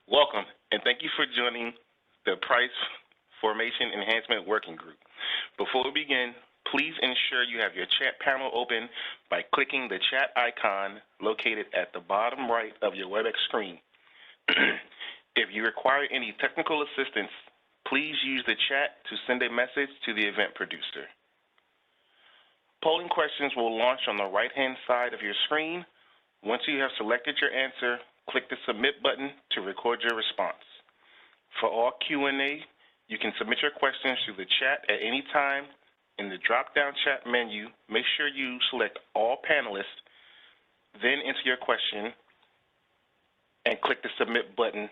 Welcome, and thank you for joining the Price Formation Enhancement Working Group. Before we begin, please ensure you have your chat panel open by clicking the chat icon located at the bottom right of your WebEx screen. If you require any technical assistance, please use the chat to send a message to the event producer. Polling questions will launch on the right-hand side of your screen. Once you have selected your answer, click the Submit button to record your response. For all Q&A, you can submit your questions through the chat at any time. In the drop-down chat menu, make sure you select All Panelists, then enter your question, and click the Submit button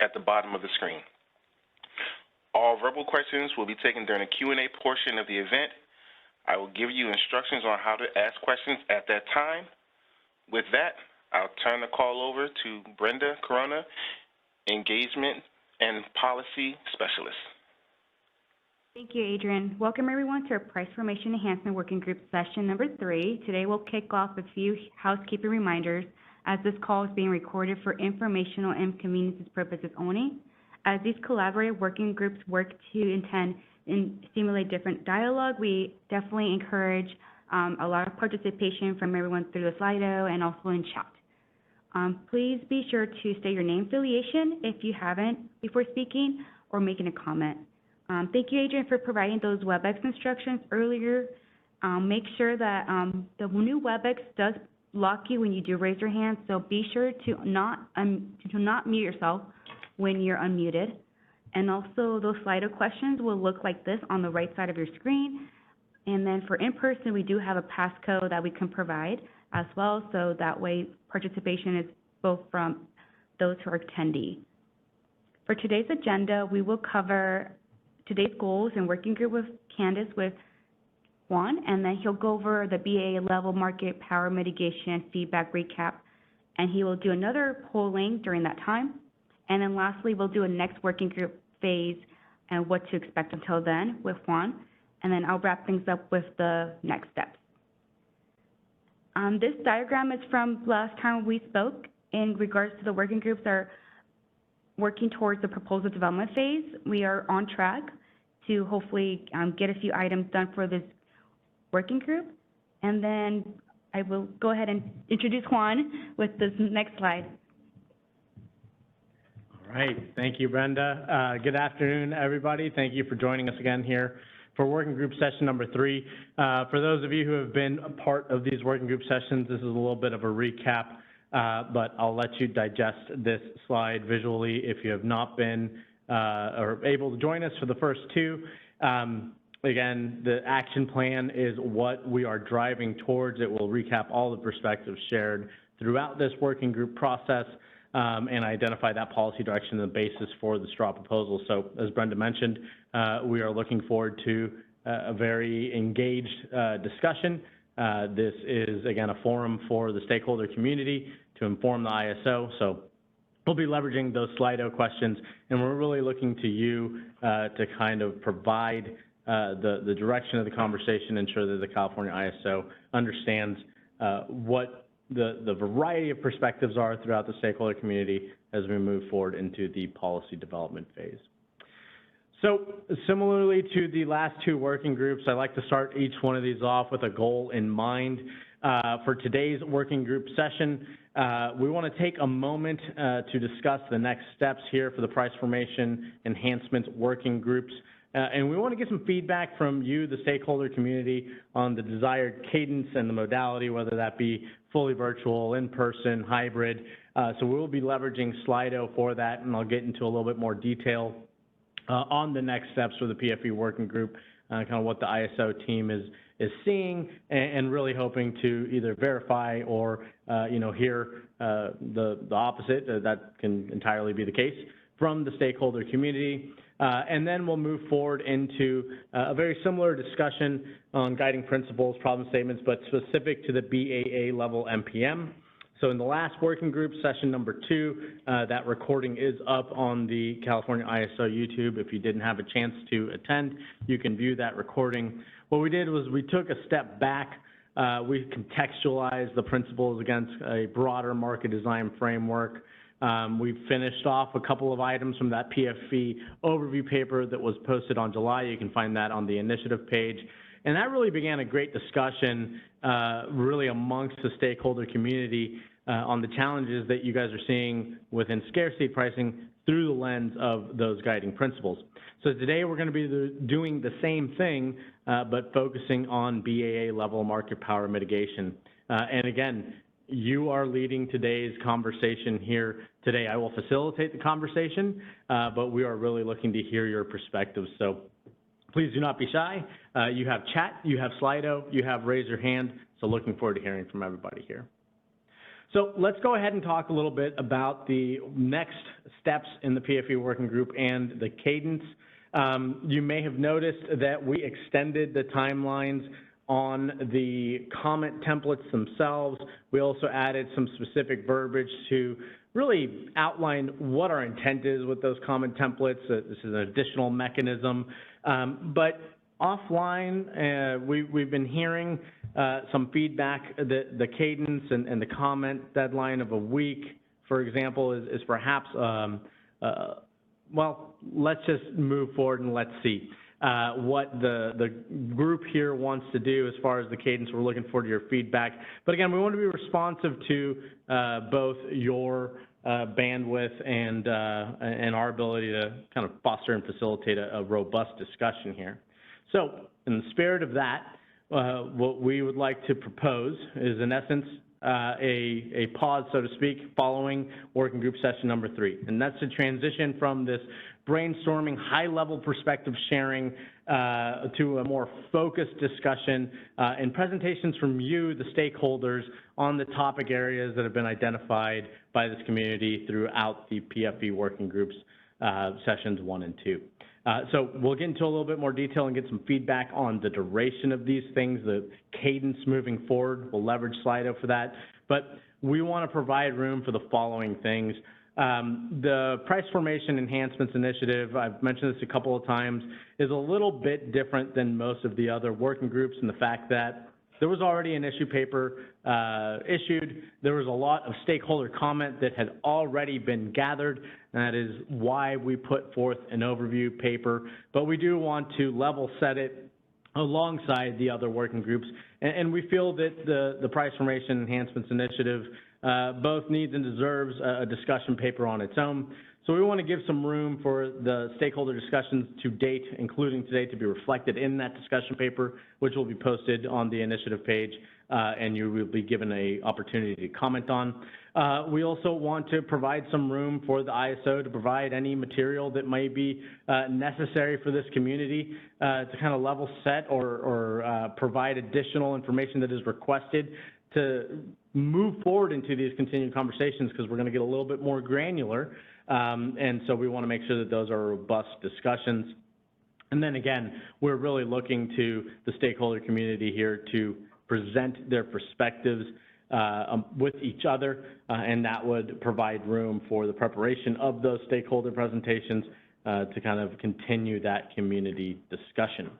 at the bottom of the screen. All verbal questions will be taken during the Q&A portion of the event. I will give you instructions on how to ask questions at that time. With that, I'll turn the call over to Brenda Corona, Engagement and Policy Specialist. Thank you, Adrian. Welcome, everyone, to our Price Formation Enhancement Working Group session number 3. Today, we'll kick off a few housekeeping reminders as this call is being recorded for informational and convenience purposes only. As these collaborative working groups work to intend and stimulate different dialogue, we definitely encourage a lot of participation from everyone through the Slido and also in chat. Please be sure to state your name affiliation if you haven't before speaking or making a comment. Thank you, Adrian, for providing those WebEx instructions earlier. Make sure that the new WebEx does block you when you do raise your hand, so be sure to not mute yourself when you're unmuted. And also, those Slido questions will look like this on the right side of your screen. And then for in-person, we do have a passcode that we can provide as well, so that way participation is both from those who are attendee. For today's agenda, we will cover today's goals and working group with Candace with Juan, and then he'll go over the BAA level market power mitigation feedback recap, and he will do another polling during that time. And then lastly, we'll do a next working group phase and what to expect until then with Juan. And then I'll wrap things up with the next steps. This diagram is from last time we spoke in regards to the working groups that are working towards the proposal development phase. We are on track to hopefully get a few items done for this working group. And then I will go ahead and introduce Juan with this next slide. All right, thank you, Brenda. Good afternoon, everybody. Thank you for joining us again here for working group session number 3. For those of you who have been a part of these working group sessions, this is a little bit of a recap, but I'll let you digest this slide visually if you have not been or able to join us for the first 2. Again, the action plan is what we are driving towards. It will recap all the perspectives shared throughout this working group process and identify that policy direction and the basis for the straw proposal. So as Brenda mentioned, we are looking forward to a very engaged discussion. This is, again, a forum for the stakeholder community to inform the ISO. So we'll be leveraging those Slido questions, and we're really looking to you to kind of provide the direction of the conversation, ensure that the California ISO understands what the variety of perspectives are throughout the stakeholder community as we move forward into the policy development phase. So similarly to the last 2 working groups, I like to start each one of these off with a goal in mind. For today's working group session, we want to take a moment to discuss the next steps here for the Price Formation Enhancements working groups. And we want to get some feedback from you, the stakeholder community, on the desired cadence and the modality, whether that be fully virtual, in-person, hybrid. So we'll be leveraging Slido for that, and I'll get into a little bit more detail on the next steps for the PFE working group, kind of what the ISO team is seeing, and really hoping to either verify or hear the opposite. That can entirely be the case from the stakeholder community. And then we'll move forward into a very similar discussion on guiding principles, problem statements, but specific to the BAA level MPM. So in the last working group, session number 2, that recording is up on the California ISO YouTube. If you didn't have a chance to attend, you can view that recording. What we did was we took a step back. We contextualized the principles against a broader market design framework. We finished off a couple of items from that PFE overview paper that was posted on July. You can find that on the initiative page. And that really began a great discussion really amongst the stakeholder community on the challenges that you guys are seeing within scarcity pricing through the lens of those guiding principles. So today we're going to be doing the same thing, but focusing on BAA level market power mitigation. And again, you are leading today's conversation here today. I will facilitate the conversation, but we are really looking to hear your perspectives. So please do not be shy. You have chat, you have Slido, you have raise your hand. So looking forward to hearing from everybody here. So let's go ahead and talk a little bit about the next steps in the PFE working group and the cadence. You may have noticed that we extended the timelines on the comment templates themselves. We also added some specific verbiage to really outline what our intent is with those comment templates. This is an additional mechanism. But offline, we've been hearing some feedback that the cadence and the comment deadline of a week, for example, is perhaps, well, let's just move forward and let's see what the group here wants to do as far as the cadence. We're looking forward to your feedback. But again, we want to be responsive to both your bandwidth and our ability to kind of foster and facilitate a robust discussion here. So in the spirit of that, what we would like to propose is, in essence, a pause, so to speak, following working group session number 3. And that's to transition from this brainstorming, high-level perspective sharing to a more focused discussion and presentations from you, the stakeholders, on the topic areas that have been identified by this community throughout the PFE working groups sessions 1 and 2. So we'll get into a little bit more detail and get some feedback on the duration of these things, the cadence moving forward. We'll leverage Slido for that. But we want to provide room for the following things. The Price Formation Enhancements Initiative, I've mentioned this a couple of times, is a little bit different than most of the other working groups in the fact that there was already an issue paper issued. There was a lot of stakeholder comment that had already been gathered. And that is why we put forth an overview paper. But we do want to level set it alongside the other working groups. And we feel that the Price Formation Enhancements Initiative both needs and deserves a discussion paper on its own. So we want to give some room for the stakeholder discussions to date, including today, to be reflected in that discussion paper, which will be posted on the initiative page, and you will be given an opportunity to comment on. We also want to provide some room for the ISO to provide any material that may be necessary for this community to kind of level set or provide additional information that is requested to move forward into these continued conversations, because we're going to get a little bit more granular. And so we want to make sure that those are robust discussions. And then again, we're really looking to the stakeholder community here to present their perspectives with each other, and that would provide room for the preparation of those stakeholder presentations to kind of continue that community discussion.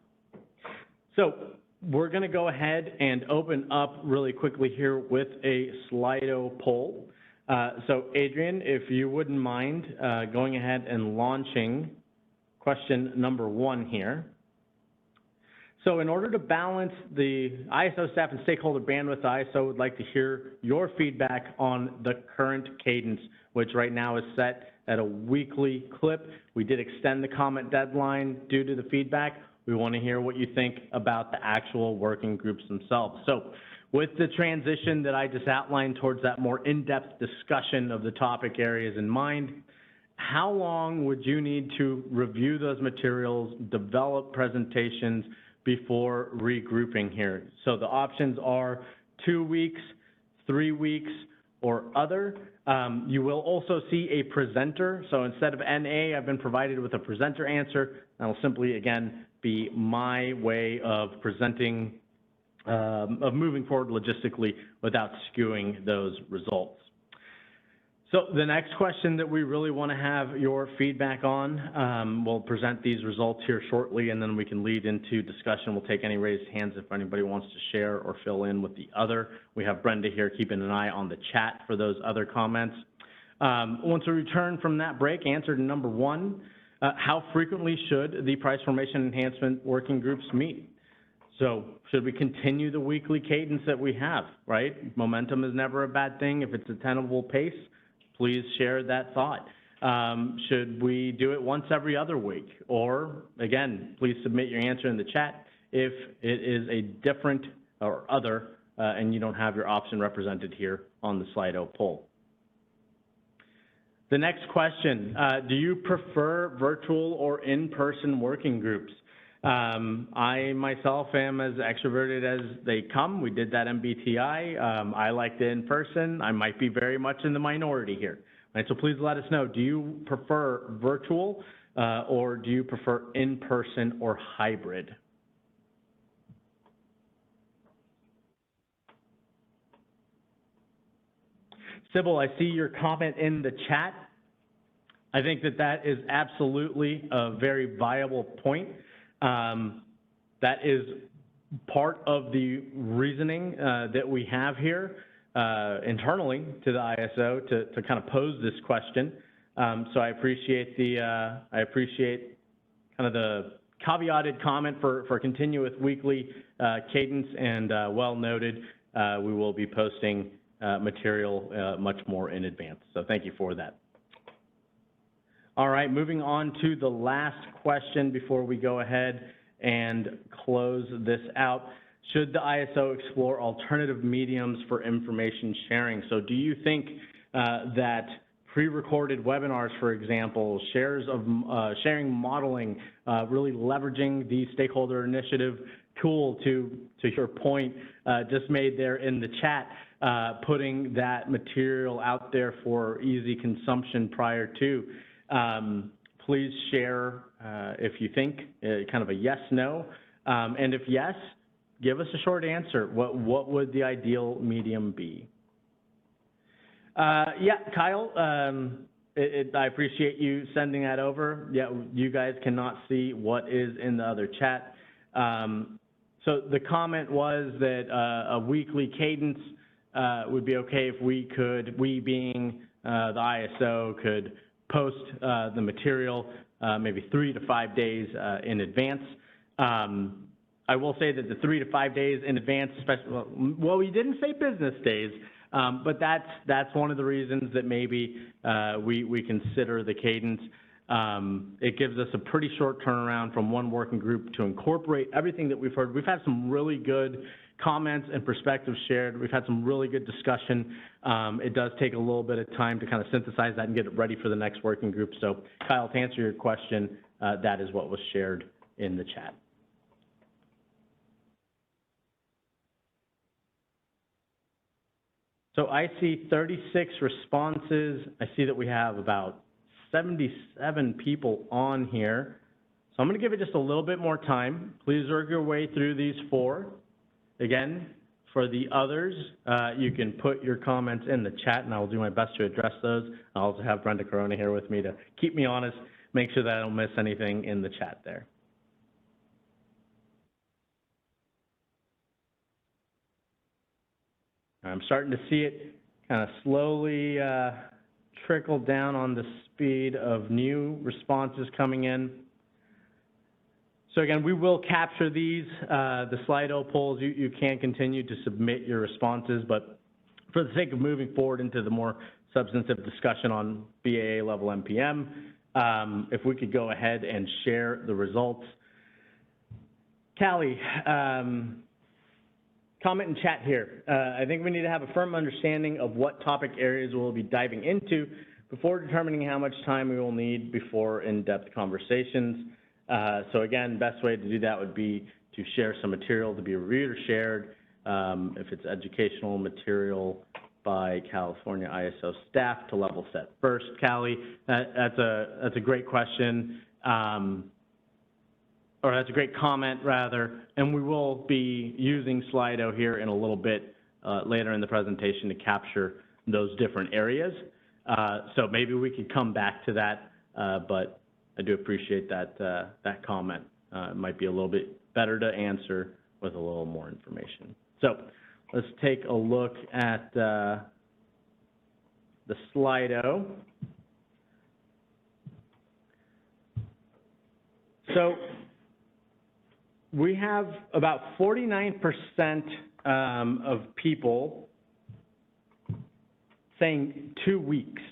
So we're going to go ahead and open up really quickly here with a Slido poll. So Adrian, if you wouldn't mind going ahead and launching question number 1 here. So in order to balance the ISO staff and stakeholder bandwidth, the ISO would like to hear your feedback on the current cadence, which right now is set at a weekly clip. We did extend the comment deadline due to the feedback. We want to hear what you think about the actual working groups themselves. So with the transition that I just outlined towards that more in-depth discussion of the topic areas in mind, how long would you need to review those materials, develop presentations before regrouping here? So the options are 2 weeks, 3 weeks, or other. You will also see a presenter. So instead of NA, I've been provided with a presenter answer. That'll simply, again, be my way of presenting of moving forward logistically without skewing those results. So the next question that we really want to have your feedback on, we'll present these results here shortly, and then we can lead into discussion. We'll take any raised hands if anybody wants to share or fill in with the other. We have Brenda here keeping an eye on the chat for those other comments. Once we return from that break, answer to number 1, how frequently should the Price Formation Enhancement Working Groups meet? So should we continue the weekly cadence that we have, right? Momentum is never a bad thing. If it's a tenable pace, please share that thought. Should we do it once every other week? Or, again, please submit your answer in the chat if it is a different or other, and you don't have your option represented here on the Slido poll. The next question, do you prefer virtual or in-person working groups? I myself am as extroverted as they come. We did that MBTI. I like the in-person. I might be very much in the minority here. Right, so please let us know, do you prefer virtual or do you prefer in-person or hybrid? Sybil, I see your comment in the chat. I think that that is absolutely a very viable point. That is part of the reasoning that we have here internally to the ISO to kind of pose this question. So I appreciate the kind of the caveated comment for continuous weekly cadence, and well noted. We will be posting material much more in advance. So thank you for that. All right, moving on to the last question before we go ahead and close this out. Should the ISO explore alternative mediums for information sharing? So do you think that pre-recorded webinars, for example, sharing modeling, really leveraging the stakeholder initiative tool to your point just made there in the chat, putting that material out there for easy consumption prior to, please share if you think, kind of a yes, no, and if yes, give us a short answer. What would the ideal medium be? Yeah, Kyle, I appreciate you sending that over. Yeah, you guys cannot see what is in the other chat. So the comment was that a weekly cadence would be okay if we being the ISO, could post the material maybe 3 to 5 days in advance. I will say that the 3 to 5 days in advance, especially, well, we didn't say business days, but that's one of the reasons that maybe we consider the cadence. It gives us a pretty short turnaround from one working group to incorporate everything that we've heard. We've had some really good comments and perspectives shared. We've had some really good discussion. It does take a little bit of time to kind of synthesize that and get it ready for the next working group. So, Kyle, to answer your question, that is what was shared in the chat. So I see 36 responses. I see that we have about 77 people on here. So I'm going to give it just a little bit more time. Please work your way through these 4. Again, for the others, you can put your comments in the chat, and I'll do my best to address those. I'll also have Brenda Corona here with me to keep me honest, make sure that I don't miss anything in the chat there. I'm starting to see it kind of slowly trickle down on the speed of new responses coming in. So again, we will capture these, the Slido polls. You can continue to submit your responses, but for the sake of moving forward into the more substantive discussion on BAA level MPM, if we could go ahead and share the results. Callie, comment in chat here. I think we need to have a firm understanding of what topic areas we'll be diving into before determining how much time we will need before in-depth conversations. So again, best way to do that would be to share some material to be reviewed or shared. If it's educational material by California ISO staff to level set first. Callie, that's a great question, or that's a great comment rather, and we will be using Slido here in a little bit later in the presentation to capture those different areas. So maybe we could come back to that, but I do appreciate that that comment. It might be a little bit better to answer with a little more information. So let's take a look at the the Slido. So we have about 49% of people saying 2 weeks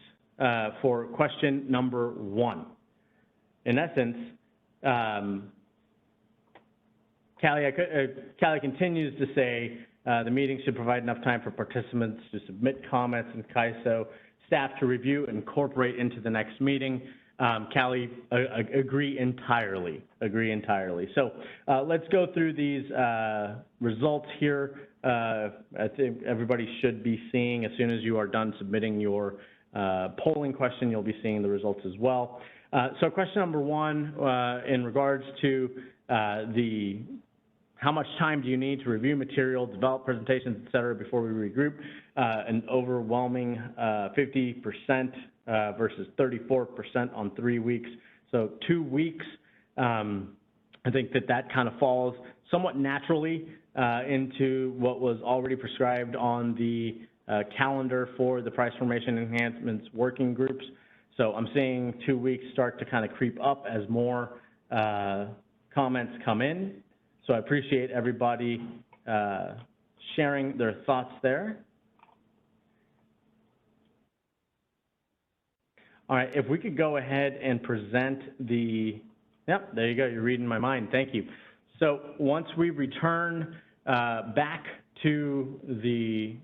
for question number 1. In essence, Callie continues to say the meeting should provide enough time for participants to submit comments and CAISO staff to review and incorporate into the next meeting. Callie, agree entirely. So let's go through these results here. I think everybody should be seeing, as soon as you are done submitting your polling question, you'll be seeing the results as well. So question number 1, in regards to how much time do you need to review material, develop presentations, et cetera, before we regroup? An overwhelming 50% versus 34% on 3 weeks. So 2 weeks, I think that kind of falls somewhat naturally into what was already prescribed on the calendar for the Price Formation Enhancements working groups. So I'm seeing 2 weeks start to kind of creep up as more comments come in. So I appreciate everybody sharing their thoughts there. All right, if we could go ahead and present yep, there you go, you're reading my mind, thank you. So once we return back to the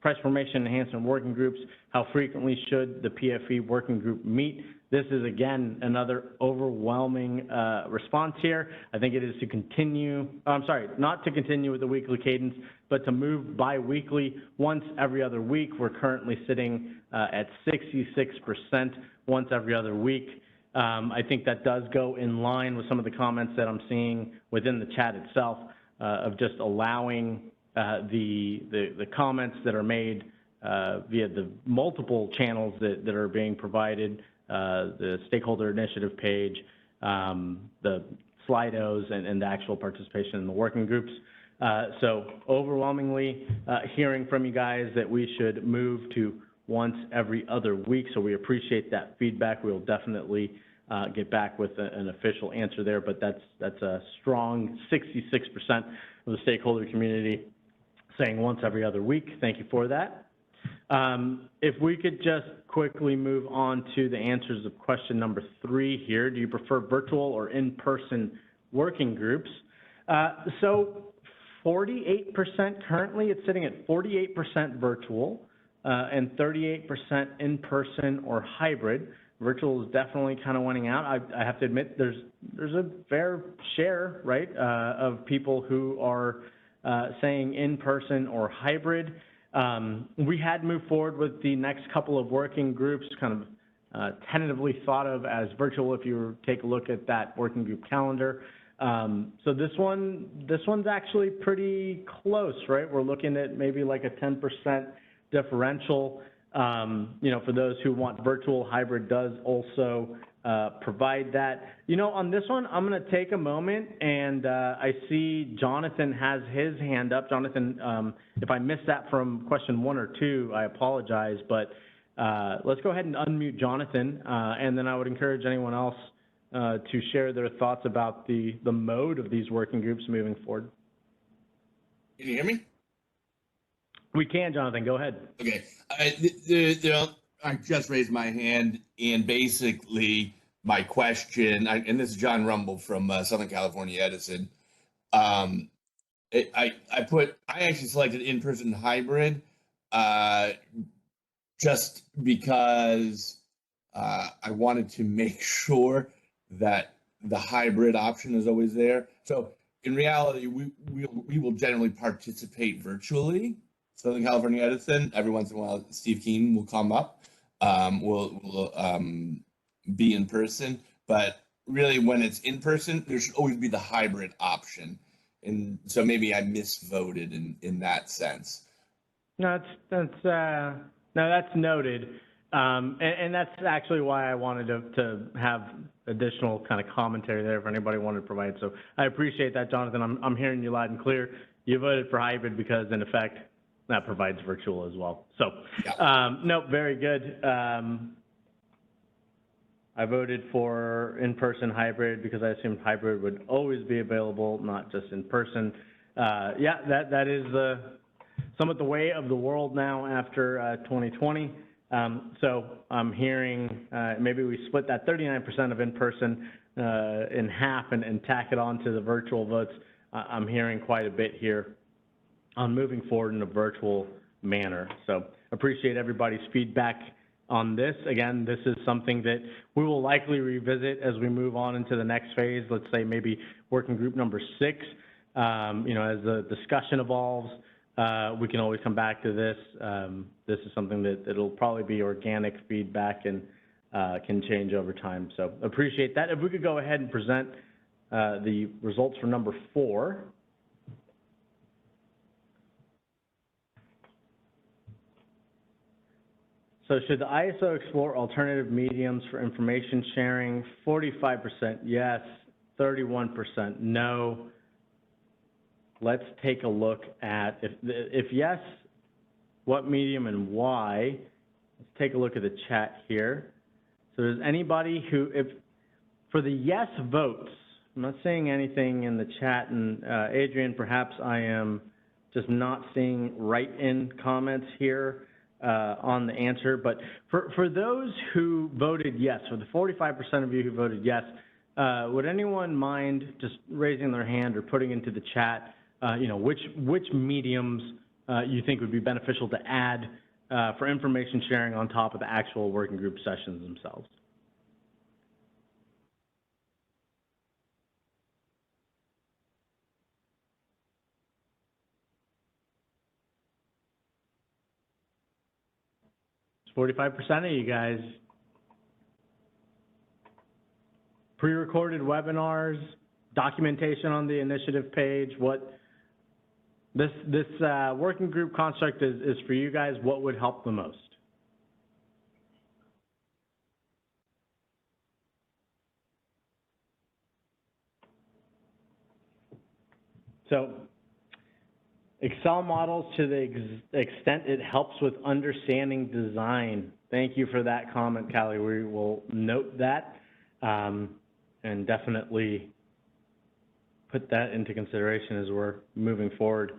Price Formation Enhancement working groups, how frequently should the PFE working group meet? This is, again, another overwhelming response here. I think it is to continue, not to continue with the weekly cadence, but to move bi-weekly once every other week. We're currently sitting at 66% once every other week. I think that does go in line with some of the comments that I'm seeing within the chat itself of just allowing the comments that are made via the multiple channels that are being provided, the stakeholder initiative page, the Slidos, and the actual participation in the working groups. So overwhelmingly hearing from you guys that we should move to once every other week, so we appreciate that feedback. We'll definitely get back with an official answer there, but that's a strong 66% of the stakeholder community saying once every other week. Thank you for that. If we could just quickly move on to the answers of question number 3 here. Do you prefer virtual or in-person working groups? So 48% currently, it's sitting at 48% virtual and 38% in-person or hybrid. Virtual is definitely kind of winning out. I have to admit there's a fair share, right, of people who are saying in-person or hybrid. We had moved forward with the next couple of working groups, kind of tentatively thought of as virtual if you take a look at that working group calendar. So this one's actually pretty close, right? We're looking at maybe like a 10% differential. For those who want virtual, hybrid does also provide that. On this one, I'm going to take a moment, and I see Jonathan has his hand up. Jonathan, if I missed that from question 1 or 2, I apologize, but let's go ahead and unmute Jonathan, and then I would encourage anyone else to share their thoughts about the mode of these working groups moving forward. Can you hear me? We can, Jonathan. Go ahead. Okay. I just raised my hand, and basically my question, and this is John Rumble from Southern California Edison. I actually selected in-person hybrid just because I wanted to make sure that the hybrid option is always there. So in reality, we will generally participate virtually. Southern California Edison, every once in a while, Steve Keen will come up. We'll be in person, but really when it's in person, there should always be the hybrid option. And so maybe I misvoted in that sense. No, that's noted. And that's actually why I wanted to have additional kind of commentary there if anybody wanted to provide. So I appreciate that, Jonathan. I'm hearing you loud and clear. You voted for hybrid because, in effect, that provides virtual as well. So, Yeah. no, very good. I voted for in-person hybrid because I assumed hybrid would always be available, not just in person. Yeah, that is somewhat the way of the world now after 2020. So I'm hearing maybe we split that 39% of in-person in half and tack it on to the virtual votes. I'm hearing quite a bit here on moving forward in a virtual manner. So appreciate everybody's feedback on this. Again, this is something that we will likely revisit as we move on into the next phase. Let's say maybe working group number 6. You know, as the discussion evolves, we can always come back to this. This is something that it'll probably be organic feedback and can change over time. So appreciate that. If we could go ahead and present the results for number 4. So should the ISO explore alternative mediums for information sharing? 45% yes, 31% no. Let's take a look at, if yes, what medium and why? Let's take a look at the chat here. So does anybody who, for the yes votes, I'm not saying anything in the chat, and Adrian, perhaps I am just not seeing write-in comments here on the answer, but for those who voted yes, for the 45% of you who voted yes, would anyone mind just raising their hand or putting into the chat, you know, which mediums you think would be beneficial to add for information sharing on top of the actual working group sessions themselves? It's 45% of you guys. Pre-recorded webinars, documentation on the initiative page. What this working group construct is for you guys. What would help the most? So Excel models, to the extent it helps with understanding design. Thank you for that comment, Callie. We will note that and definitely put that into consideration as we're moving forward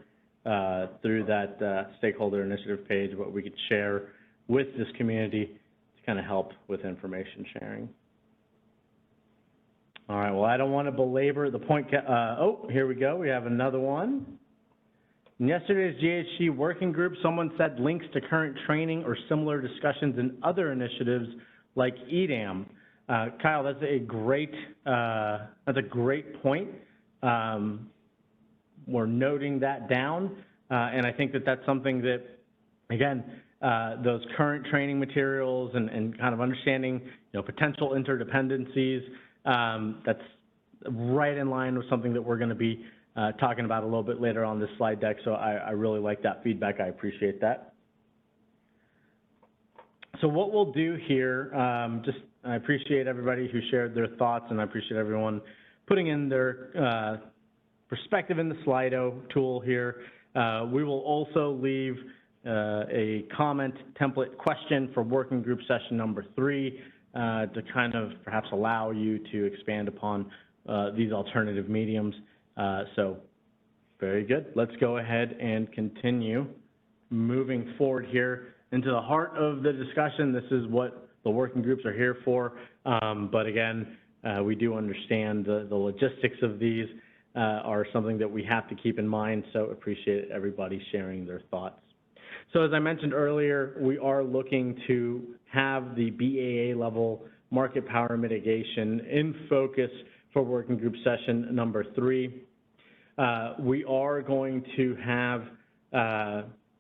through that stakeholder initiative page, what we could share with this community to kind of help with information sharing. All right, well, I don't want to belabor the point. Oh, here we go. We have another one. In yesterday's GHG working group, someone said links to current training or similar discussions in other initiatives like EDAM. Kyle, that's a great point. We're noting that down, and I think that that's something that, again, those current training materials and kind of understanding, you know, potential interdependencies, that's right in line with something that we're going to be talking about a little bit later on this slide deck, so I really like that feedback. I appreciate that. So what we'll do here, I appreciate everybody who shared their thoughts, and I appreciate everyone putting in their perspective in the Slido tool here. We will also leave a comment template question for working group session number 3 to kind of perhaps allow you to expand upon these alternative mediums. So very good. Let's go ahead and continue moving forward here into the heart of the discussion. This is what the working groups are here for. But again, we do understand the logistics of these are something that we have to keep in mind. So appreciate everybody sharing their thoughts. So as I mentioned earlier, we are looking to have the BAA level market power mitigation in focus for working group session number 3. We are going to have,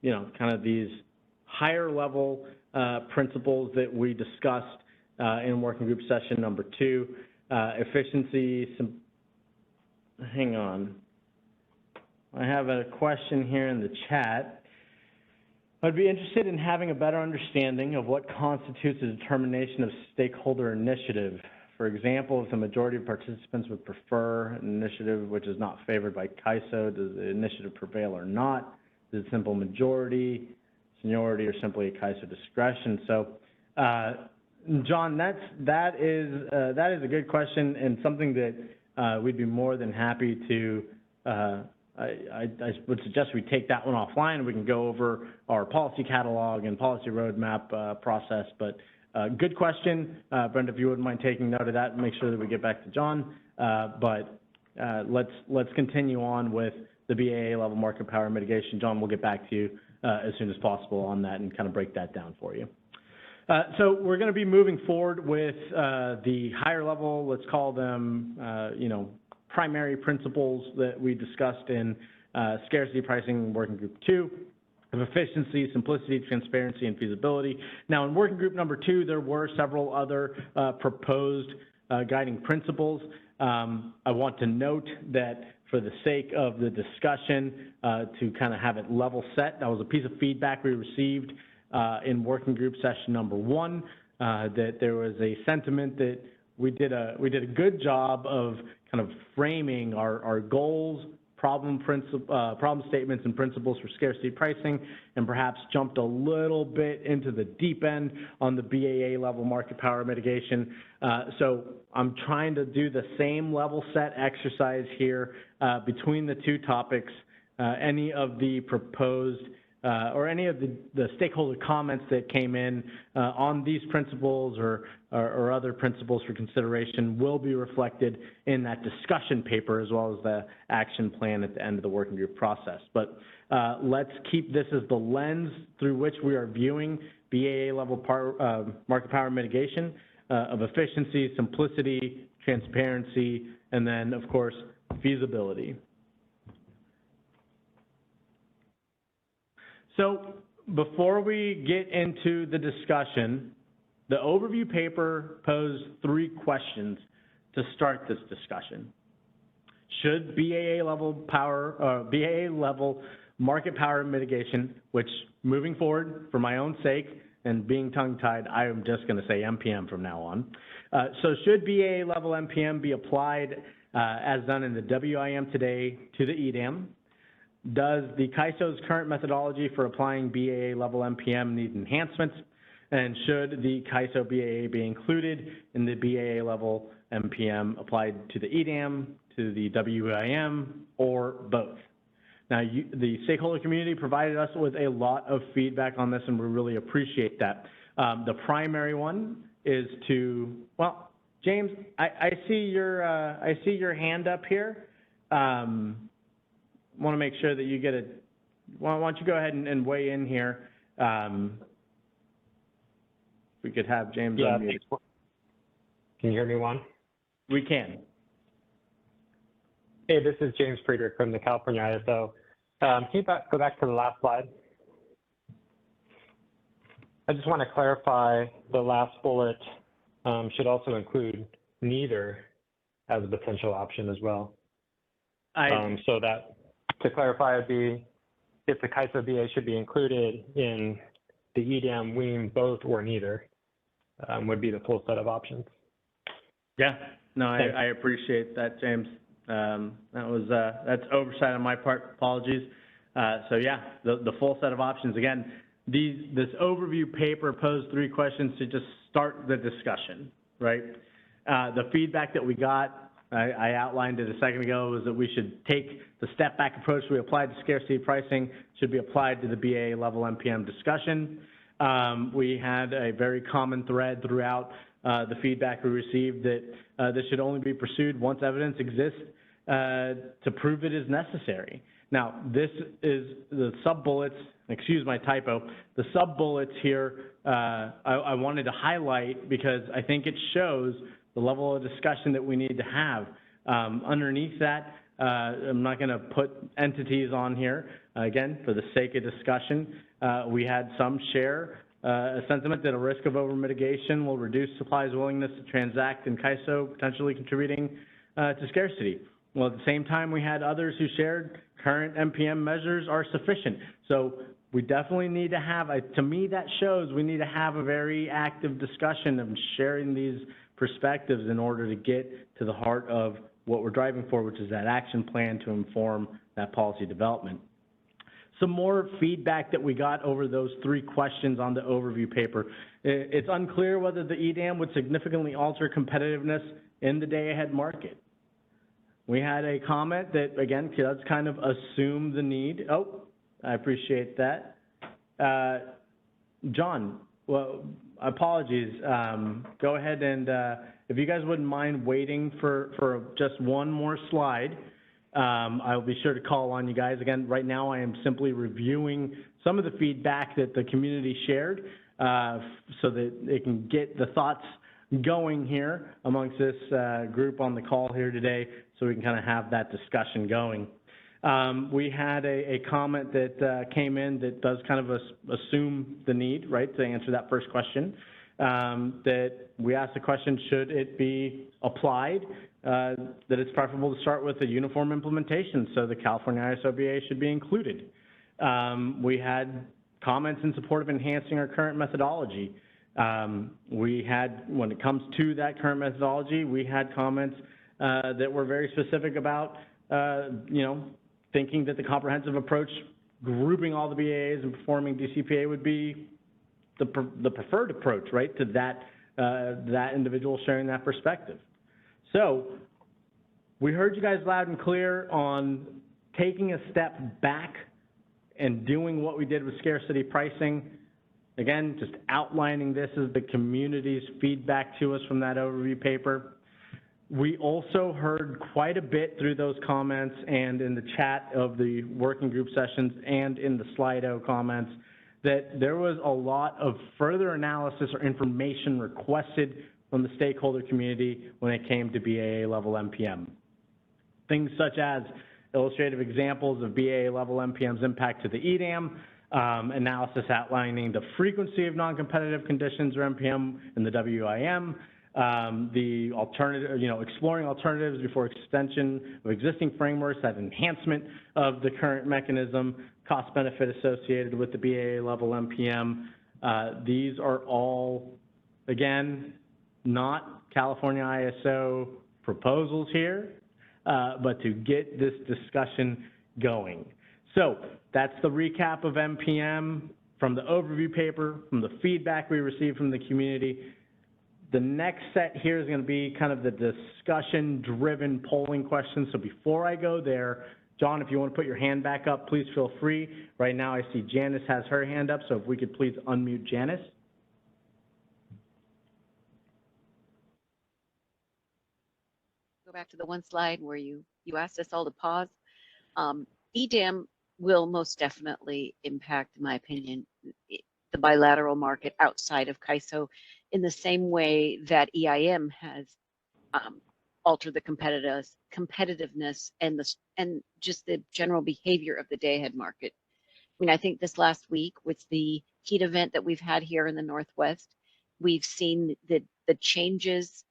you know, kind of these higher level principles that we discussed in working group session number 2. Efficiency, hang on. I have a question here in the chat. I'd be interested in having a better understanding of what constitutes a determination of stakeholder initiative. For example, if the majority of participants would prefer an initiative which is not favored by CAISO, does the initiative prevail or not? Is it simple majority, seniority, or simply a CAISO discretion? So, John, that is a good question and something that we'd be more than happy to. I would suggest we take that one offline. We can go over our policy catalog and policy roadmap process. But good question, Brenda. If you wouldn't mind taking note of that, and make sure that we get back to John. But let's continue on with the BAA level market power mitigation. John, we'll get back to you as soon as possible on that and kind of break that down for you. So we're going to be moving forward with the higher level, let's call them, primary principles that we discussed in scarcity pricing working group 2 of efficiency, simplicity, transparency, and feasibility. Now in working group number 2, there were several other proposed guiding principles. I want to note that for the sake of the discussion, to kind of have it level set, that was a piece of feedback we received in working group session number 1, that there was a sentiment that we did a good job of kind of framing our goals, problem statements, and principles for scarcity pricing, and perhaps jumped a little bit into the deep end on the BAA level market power mitigation. So I'm trying to do the same level set exercise here between the two topics. Any of the proposed or any of the stakeholder comments that came in on these principles or other principles for consideration will be reflected in that discussion paper as well as the action plan at the end of the working group process. But let's keep this as the lens through which we are viewing BAA level market power mitigation of efficiency, simplicity, transparency, and then, of course, feasibility. So before we get into the discussion, the overview paper posed 3 questions to start this discussion. Should BAA level market power mitigation, which moving forward for my own sake and being tongue-tied, I am just going to say MPM from now on. So should BAA level MPM be applied as done in the WIM today to the EDAM? Does the CAISO's current methodology for applying BAA level MPM need enhancements? And should the CAISO BAA be included in the BAA level MPM applied to the EDAM, to the WIM, or both? Now, the stakeholder community provided us with a lot of feedback on this, and we really appreciate that. The primary one is to, well, James, I see your hand up here. Want to make sure that you get a, why don't you go ahead and weigh in here. We could have James unmute. Can you hear me, Juan? We can. Hey, this is James Friedrich from the California ISO. Can you go back to the last slide? I just want to clarify the last bullet should also include neither as a potential option as well. So that, to clarify, it'd be if the CAISO BA should be included in the EDAM, WIM, both, or neither would be the full set of options. Yeah, no, I appreciate that, James. That's oversight on my part, apologies. So yeah, the full set of options. Again, this overview paper posed 3 questions to just start the discussion, right? The feedback that we got, I outlined it a second ago, was that we should take the step back approach we applied to scarcity pricing should be applied to the BAA level MPM discussion. We had a very common thread throughout the feedback we received that this should only be pursued once evidence exists to prove it is necessary. Now, this is the sub-bullets, excuse my typo, the sub-bullets here I wanted to highlight because I think it shows the level of discussion that we need to have. Underneath that, I'm not going to put entities on here. Again, for the sake of discussion, we had some share a sentiment that a risk of over-mitigation will reduce supply's willingness to transact in CAISO, potentially contributing to scarcity. Well, at the same time, we had others who shared current MPM measures are sufficient. So we definitely need to have, to me, that shows we need to have a very active discussion of sharing these perspectives in order to get to the heart of what we're driving for, which is that action plan to inform that policy development. some more feedback that we got over those 3 questions on the overview paper. It's unclear whether the EDAM would significantly alter competitiveness in the day-ahead market. We had a comment that, again, does kind of assume the need. Oh, I appreciate that. John, well, apologies. Go ahead and, if you guys wouldn't mind waiting for just one more slide, I'll be sure to call on you guys. Again, right now I am simply reviewing some of the feedback that the community shared so that they can get the thoughts going here amongst this group on the call here today so we can kind of have that discussion going. We had a comment that came in that does kind of assume the need, right, to answer that first question. That we asked the question, should it be applied, that it's preferable to start with a uniform implementation, so the California ISO/BA should be included. We had comments in support of enhancing our current methodology. We had, when it comes to that current methodology, we had comments that were very specific about, you know, thinking that the comprehensive approach, grouping all the BAAs and performing DCPA would be the preferred approach, right, to that individual sharing that perspective. So we heard you guys loud and clear on taking a step back and doing what we did with scarcity pricing. Again, just outlining this as the community's feedback to us from that overview paper. We also heard quite a bit through those comments and in the chat of the working group sessions and in the Slido comments that there was a lot of further analysis or information requested from the stakeholder community when it came to BAA level MPM. Things such as illustrative examples of BAA level MPM's impact to the EDAM, analysis outlining the frequency of non-competitive conditions or MPM in the WIM, the alternative, you know, exploring alternatives before extension of existing frameworks, that enhancement of the current mechanism, cost benefit associated with the BAA level MPM. These are all, again, not California ISO proposals here, but to get this discussion going. So that's the recap of MPM from the overview paper, from the feedback we received from the community. The next set here is going to be kind of the discussion-driven polling questions. So before I go there, John, if you want to put your hand back up, please feel free. Right now I see Janice has her hand up, so if we could please unmute Janice. Go back to the one slide where you asked us all to pause. EDAM will most definitely impact, in my opinion, the bilateral market outside of CAISO in the same way that EIM has altered the competitiveness and just the general behavior of the day-ahead market. I mean, I think this last week with the heat event that we've had here in the Northwest, we've seen the changes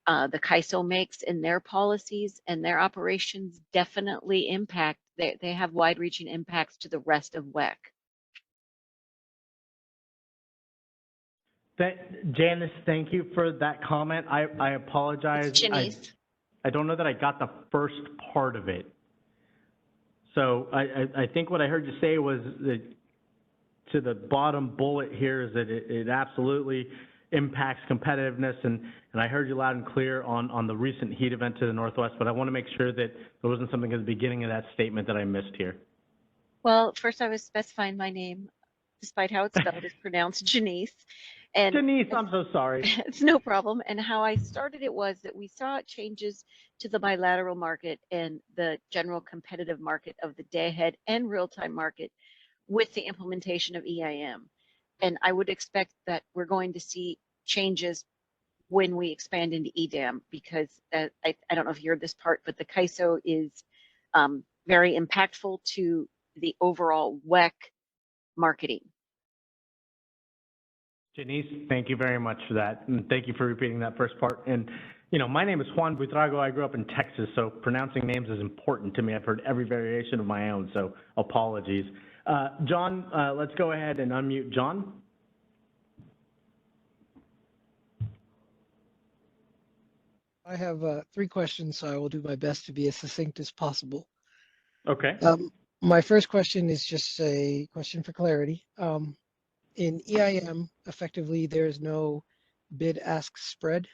the CAISO makes in their policies and their operations definitely impact, they have wide-reaching impacts to the rest of WEC. Janice, thank you for that comment. I apologize. It's Janice. I don't know that I got the first part of it. So I think what I heard you say was that to the bottom bullet here is that it absolutely impacts competitiveness, and I heard you loud and clear on the recent heat event to the Northwest, but I want to make sure that there wasn't something at the beginning of that statement that I missed here. Well, first I was specifying my name, despite how it's spelled, is pronounced Janice. And Denise, I'm so sorry. It's no problem. And how I started it was that we saw changes to the bilateral market and the general competitive market of the day ahead and real-time market with the implementation of EIM. And I would expect that we're going to see changes when we expand into EDAM, because I don't know if you heard this part, but the CAISO is very impactful to the overall WEC marketing. Janice, thank you very much for that. And thank you for repeating that first part. And, you know, my name is Juan Buitrago. I grew up in Texas, so pronouncing names is important to me. I've heard every variation of my own, so apologies. John, let's go ahead and unmute John. I have 3 questions, so I will do my best to be as succinct as possible. Okay. My first question is just a question for clarity. In EIM, effectively, there is no bid-ask spread.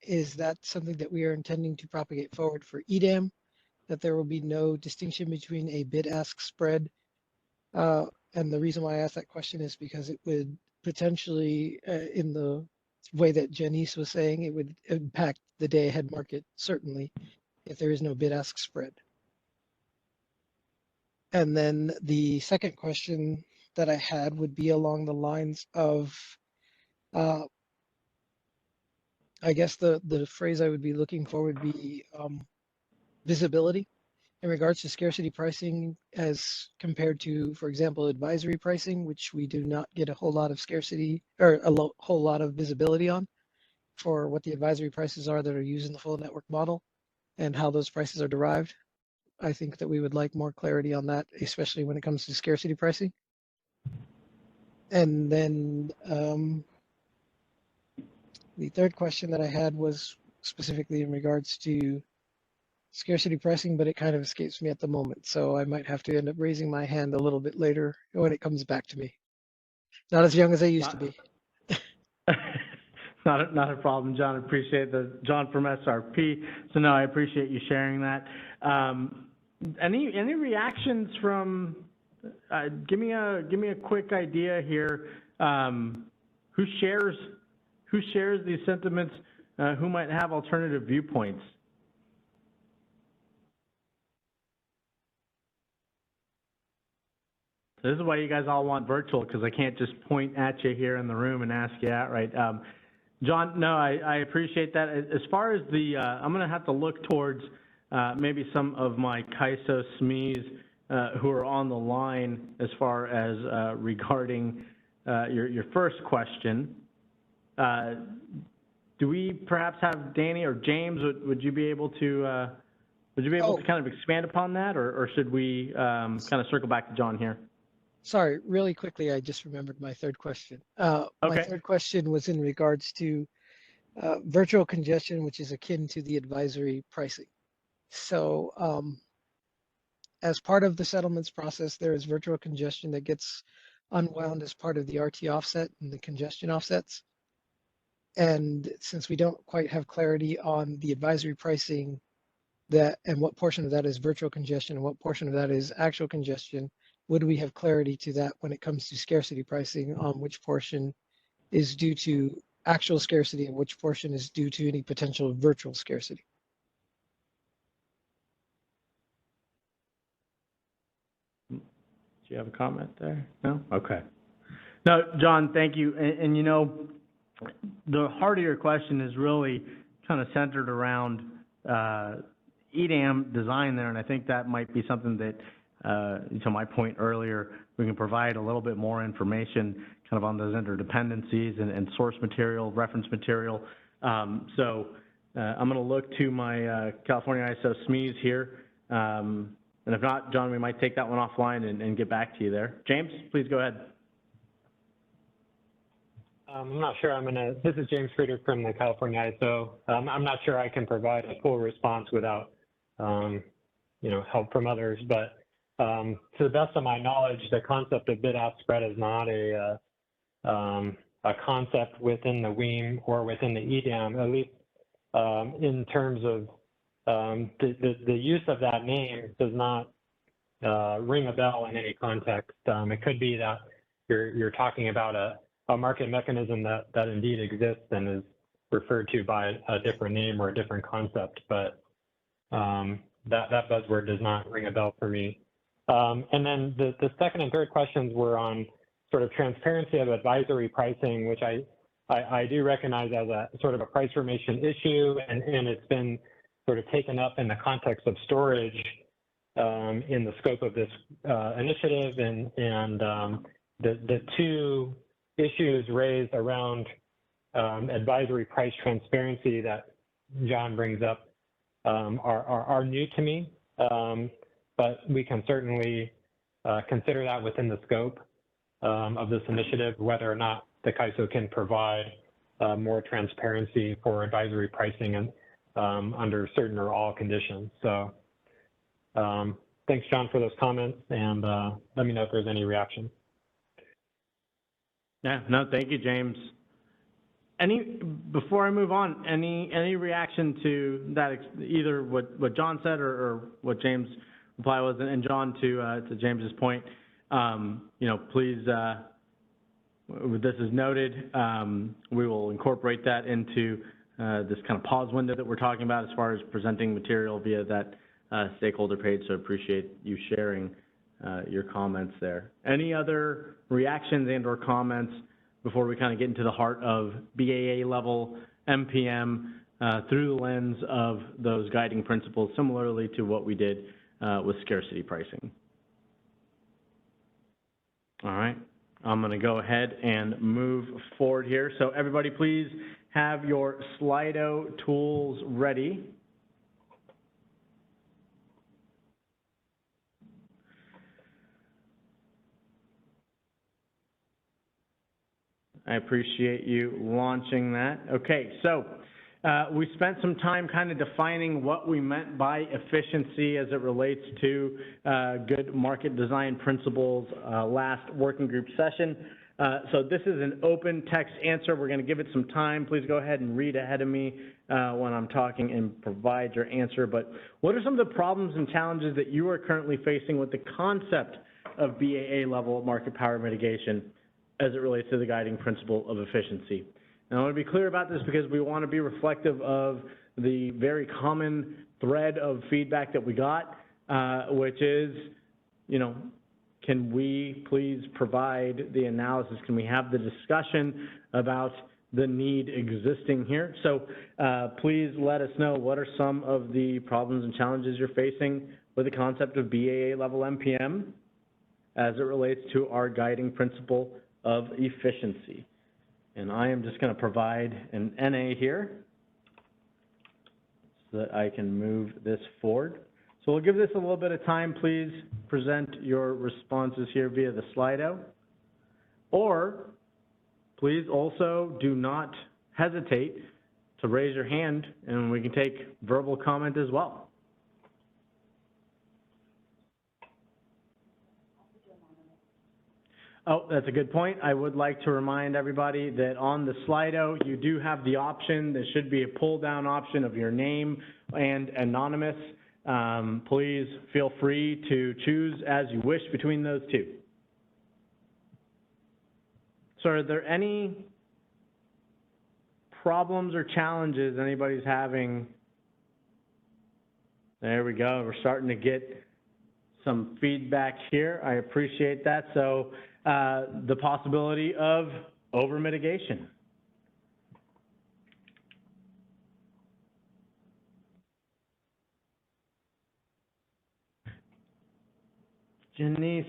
Is that something that we are intending to propagate forward for EDAM? That there will be no distinction between a bid-ask spread? And the reason why I asked that question is because it would potentially, in the way that Janice was saying, it would impact the day-ahead market, certainly, if there is no bid-ask spread. And then the second question that I had would be along the lines of, I guess the phrase I would be looking for would be visibility in regards to scarcity pricing as compared to, for example, advisory pricing, which we do not get a whole lot of scarcity or whole lot of visibility on for what the advisory prices are that are used in the full network model and how those prices are derived. I think that we would like more clarity on that, especially when it comes to scarcity pricing. And then the third question that I had was specifically in regards to scarcity pricing, but it kind of escapes me at the moment. So I might have to end up raising my hand a little bit later when it comes back to me. Not as young as I used to be. Not a problem, John. I appreciate John from SRP. So no, I appreciate you sharing that. Any reactions from? Give me a quick idea here. Who shares these sentiments? Who might have alternative viewpoints? So this is why you guys all want virtual, because I can't just point at you here in the room and ask you outright. John, no, I appreciate that. As far as the, I'm going to have to look towards maybe some of my CAISO SMEs who are on the line as far as regarding your first question. Do we perhaps have Danny or James? Would you be able to kind of expand upon that, or should we kind of circle back to John here? Sorry, really quickly, I just remembered my third question. My third question was in regards to virtual congestion, which is akin to the advisory pricing. So as part of the settlements process, there is virtual congestion that gets unwound as part of the RT offset and the congestion offsets. And since we don't quite have clarity on the advisory pricing and what portion of that is virtual congestion and what portion of that is actual congestion, would we have clarity to that when it comes to scarcity pricing on which portion is due to actual scarcity and which portion is due to any potential virtual scarcity? Do you have a comment there? No? Okay. No, John, thank you. And you know, the heart of your question is really kind of centered around EDAM design there, and I think that might be something that, to my point earlier, we can provide a little bit more information kind of on those interdependencies and source material, reference material. So I'm going to look to my California ISO SMEs here. And if not, John, we might take that one offline and get back to you there. James, please go ahead. I'm not sure this is James Friedrich from the California ISO. I'm not sure I can provide a full response without, help from others, but to the best of my knowledge, the concept of bid-ask spread is not a concept within the WEAM or within the EDAM, at least in terms of the use of that name does not ring a bell in any context. It could be that you're talking about a market mechanism that indeed exists and is referred to by a different name or a different concept, but that buzzword does not ring a bell for me. And then the second and third questions were on sort of transparency of advisory pricing, which I do recognize as a sort of a price formation issue, and it's been sort of taken up in the context of storage in the scope of this initiative, and the two issues raised around advisory price transparency that John brings up are new to me, but we can certainly consider that within the scope of this initiative, whether or not the CAISO can provide more transparency for advisory pricing and under certain or all conditions. So thanks, John, for those comments, and let me know if there's any reaction. Yeah, no, thank you, James. Before I move on, any reaction to that, either what John said or what James' reply was, and John, to James's point, please, this is noted, we will incorporate that into this kind of pause window that we're talking about as far as presenting material via that stakeholder page, so appreciate you sharing your comments there. Any other reactions and or comments before we kind of get into the heart of BAA level MPM through the lens of those guiding principles, similarly to what we did with scarcity pricing? All right, I'm going to go ahead and move forward here. So everybody, please have your Slido tools ready. I appreciate you launching that. Okay, so we spent some time kind of defining what we meant by efficiency as it relates to good market design principles last working group session. So this is an open text answer. We're going to give it some time. Please go ahead and read ahead of me when I'm talking and provide your answer. But what are some of the problems and challenges that you are currently facing with the concept of BAA level market power mitigation as it relates to the guiding principle of efficiency? And I want to be clear about this because we want to be reflective of the very common thread of feedback that we got, which is, can we please provide the analysis? Can we have the discussion about the need existing here? So please let us know what are some of the problems and challenges you're facing with the concept of BAA level MPM as it relates to our guiding principle of efficiency. And I am just going to provide an NA here so that I can move this forward. So we'll give this a little bit of time. Please present your responses here via the Slido. Or please also do not hesitate to raise your hand and we can take verbal comment as well. Oh, that's a good point. I would like to remind everybody that on the Slido, you do have the option. There should be a pull-down option of your name and anonymous. Please feel free to choose as you wish between those two. So are there any problems or challenges anybody's having? There we go. We're starting to get some feedback here. I appreciate that. So the possibility of over-mitigation. Janice,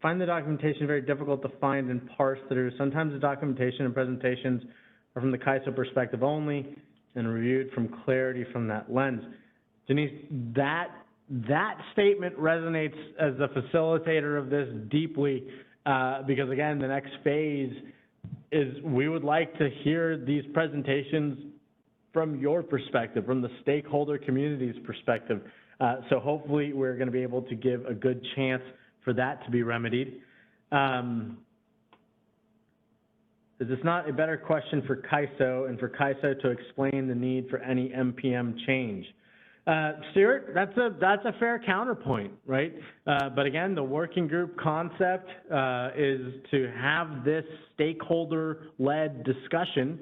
find the documentation very difficult to find and parse through. Sometimes the documentation and presentations are from the CAISO perspective only and reviewed from clarity from that lens. Janice, that statement resonates as the facilitator of this deeply because, again, the next phase is we would like to hear these presentations from your perspective, from the stakeholder community's perspective. So hopefully we're going to be able to give a good chance for that to be remedied. Is this not a better question for CAISO and for CAISO to explain the need for any MPM change? Stuart, that's a fair counterpoint, right? But again, the working group concept is to have this stakeholder-led discussion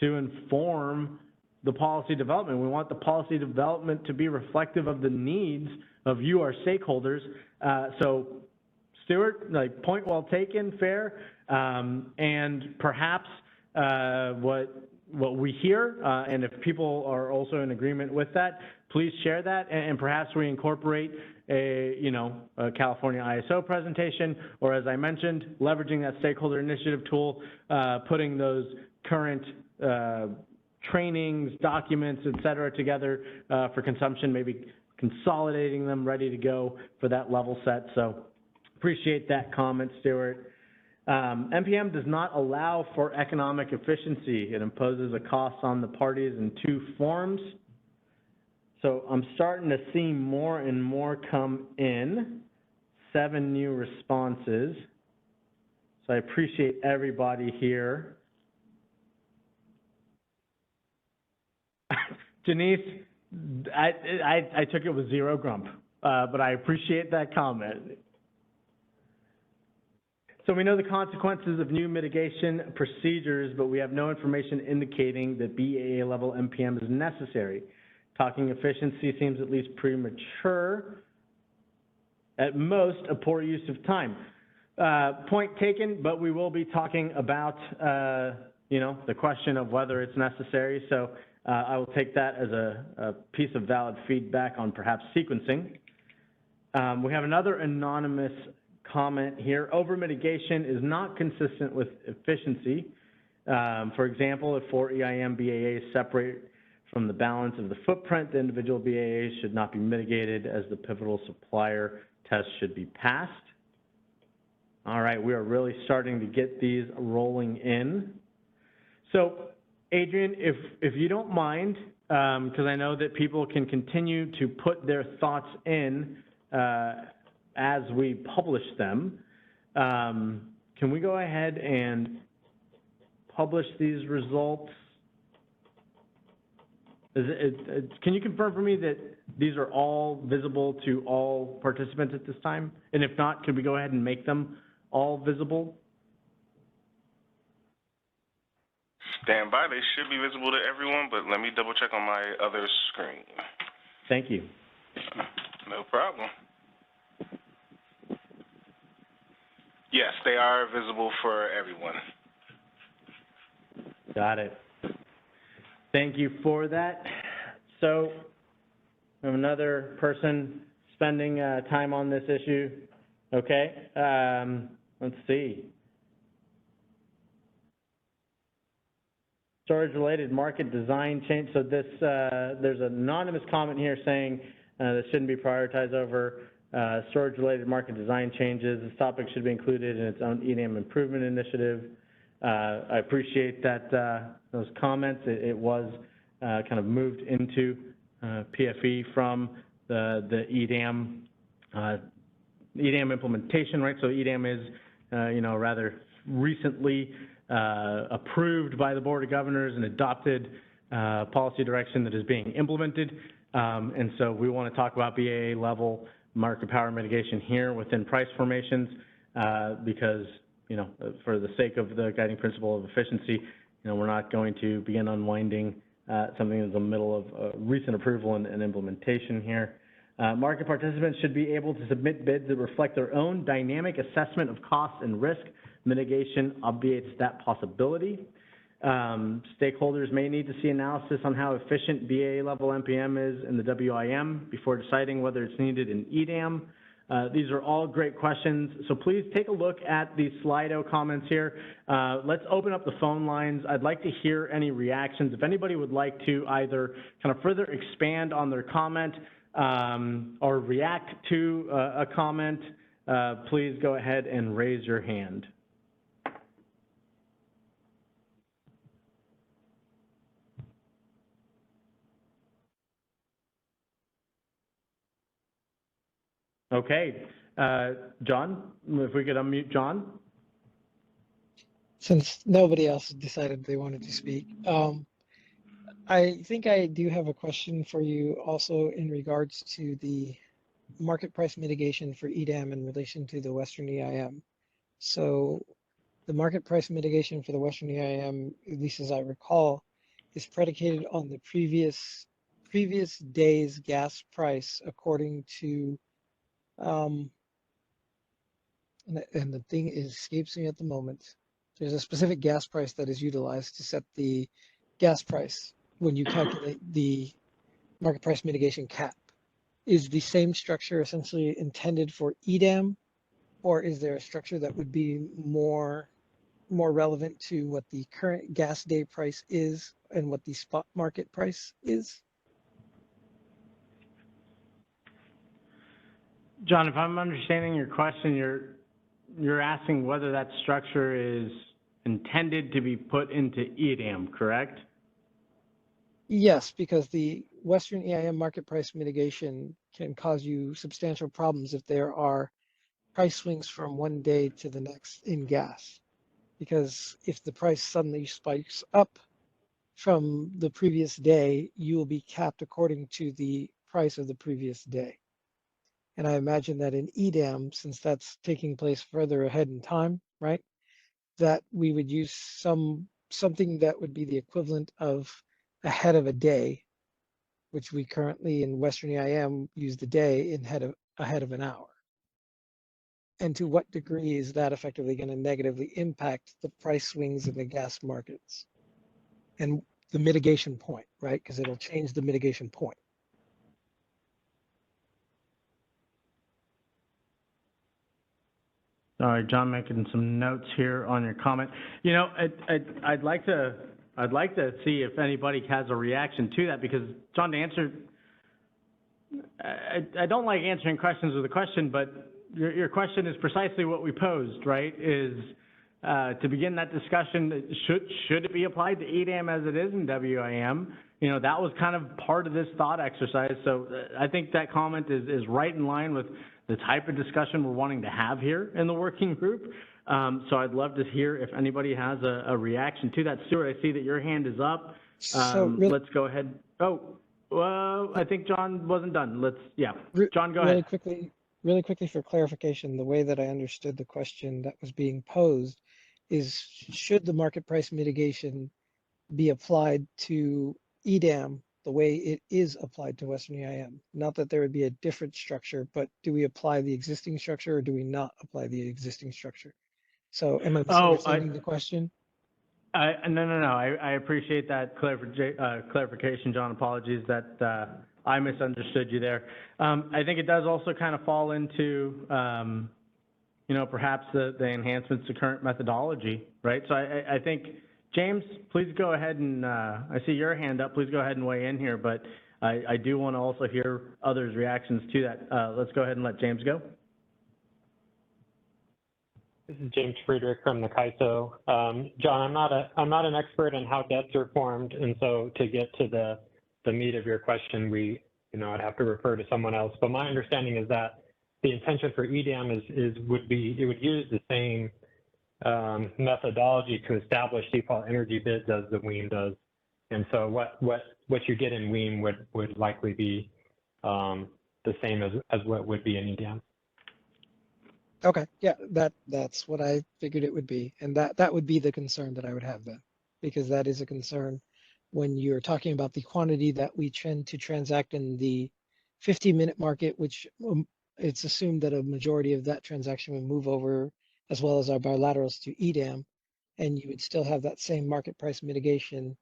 to inform the policy development. We want the policy development to be reflective of the needs of you, our stakeholders. So, Stuart, point well taken, fair, and perhaps what we hear, and if people are also in agreement with that, please share that, and perhaps we incorporate a California ISO presentation, or as I mentioned, leveraging that stakeholder initiative tool, putting those current trainings, documents, et cetera, together for consumption, maybe consolidating them, ready to go for that level set. So appreciate that comment, Stuart. NPM does not allow for economic efficiency. It imposes a cost on the parties in two forms. So I'm starting to see more and more come in, 7 new responses. So I appreciate everybody here. Janice, I took it with 0 grump, but I appreciate that comment. So we know the consequences of new mitigation procedures, but we have no information indicating that BAA level NPM is necessary. Talking efficiency seems at least premature, at most a poor use of time. Point taken, but we will be talking about, you know, the question of whether it's necessary. So I will take that as a piece of valid feedback on perhaps sequencing. We have another anonymous comment here. Over mitigation is not consistent with efficiency. For example, if 4 EIM BAAs separate from the balance of the footprint, the individual BAAs should not be mitigated as the pivotal supplier test should be passed. All right, we are really starting to get these rolling in. So, Adrian, if you don't mind, because I know that people can continue to put their thoughts in as we publish them, can we go ahead and publish these results? Can you confirm for me that these are all visible to all participants at this time? And if not, could we go ahead and make them all visible? Stand by, they should be visible to everyone, but let me double check on my other screen. Thank you. No problem. Yes, they are visible for everyone. Got it. Thank you for that. So, we have another person spending time on this issue. Okay, let's see. Storage-related market design change. So this, there's an anonymous comment here saying this shouldn't be prioritized over storage-related market design changes. This topic should be included in its own EDAM improvement initiative. I appreciate that those comments. It was kind of moved into PFE from the EDAM EDAM implementation, right? So EDAM is, you know, rather recently approved by the Board of Governors and adopted policy direction that is being implemented. And so we want to talk about BAA level market power mitigation here within price formations because, you know, for the sake of the guiding principle of efficiency, you know, we're not going to begin unwinding something that's in the middle of recent approval and implementation here. Market participants should be able to submit bids that reflect their own dynamic assessment of cost and risk. Mitigation obviates that possibility. Stakeholders may need to see analysis on how efficient BAA level NPM is in the WIM before deciding whether it's needed in EDAM. These are all great questions, so please take a look at the Slido comments here. Let's open up the phone lines. I'd like to hear any reactions. If anybody would like to either kind of further expand on their comment or react to a comment, please go ahead and raise your hand. Okay, John, if we could unmute John. Since nobody else decided they wanted to speak, I think I do have a question for you also in regards to the market price mitigation for EDAM in relation to the Western EIM. So the market price mitigation for the Western EIM, at least as I recall, is predicated on the previous day's gas price according to and the thing escapes me at the moment. There's a specific gas price that is utilized to set the gas price when you calculate the market price mitigation cap. Is the same structure essentially intended for EDAM, or is there a structure that would be more relevant to what the current gas day price is and what the spot market price is? John, if I'm understanding your question, you're asking whether that structure is intended to be put into EDAM, correct? Yes, because the Western EIM market price mitigation can cause you substantial problems if there are price swings from one day to the next in gas. Because if the price suddenly spikes up from the previous day, you will be capped according to the price of the previous day. And I imagine that in EDAM, since that's taking place further ahead in time, right, that we would use something that would be the equivalent of ahead of a day, which we currently in Western EIM use the day in ahead of an hour. And to what degree is that effectively going to negatively impact the price swings in the gas markets and the mitigation point, right? Because it'll change the mitigation point. All right, John, making some notes here on your comment. You know, I'd like to see if anybody has a reaction to that, because John, to answer, I don't like answering questions with a question, but your question is precisely what we posed, right? Is to begin that discussion, should it be applied to EDAM as it is in WIM? You know, that was kind of part of this thought exercise. So I think that comment is right in line with the type of discussion we're wanting to have here in the working group. So I'd love to hear if anybody has a reaction to that. Stuart, I see that your hand is up. Let's go ahead. Oh, well, I think John wasn't done. John, go ahead. Really quickly for clarification, the way that I understood the question that was being posed is, should the market price mitigation be applied to EDAM the way it is applied to Western EIM? Not that there would be a different structure, but do we apply the existing structure or do we not apply the existing structure? So am I misunderstanding the question? No. I appreciate that clarification, John. Apologies that I misunderstood you there. I think it does also kind of fall into, you know, perhaps the enhancements to current methodology, right? So I think, James, please go ahead and, I see your hand up. Please go ahead and weigh in here, but I do want to also hear others' reactions to that. Let's go ahead and let James go. This is James Friedrich from the CAISO. John, I'm not an expert on how debts are formed, and so to get to the meat of your question, I'd have to refer to someone else. But my understanding is that the intention for EDAM would use the same methodology to establish default energy bids as the WIM does. And so what you get in WIM would likely be the same as what would be in EDAM. Okay, yeah, that's what I figured it would be. And that would be the concern that I would have then, because that is a concern when you're talking about the quantity that we tend to transact in the 50-minute market, which it's assumed that a majority of that transaction would move over, as well as our bilaterals, to EDAM, and you would still have that same market price mitigation,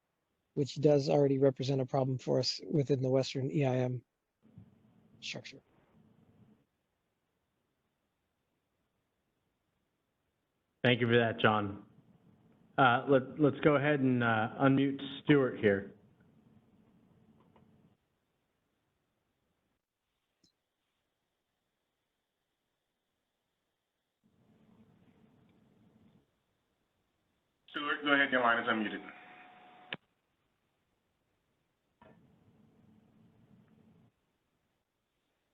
which does already represent a problem for us within the Western EIM structure. Thank you for that, John. Let's go ahead and unmute Stuart here. Stuart, go ahead. Your line is unmuted.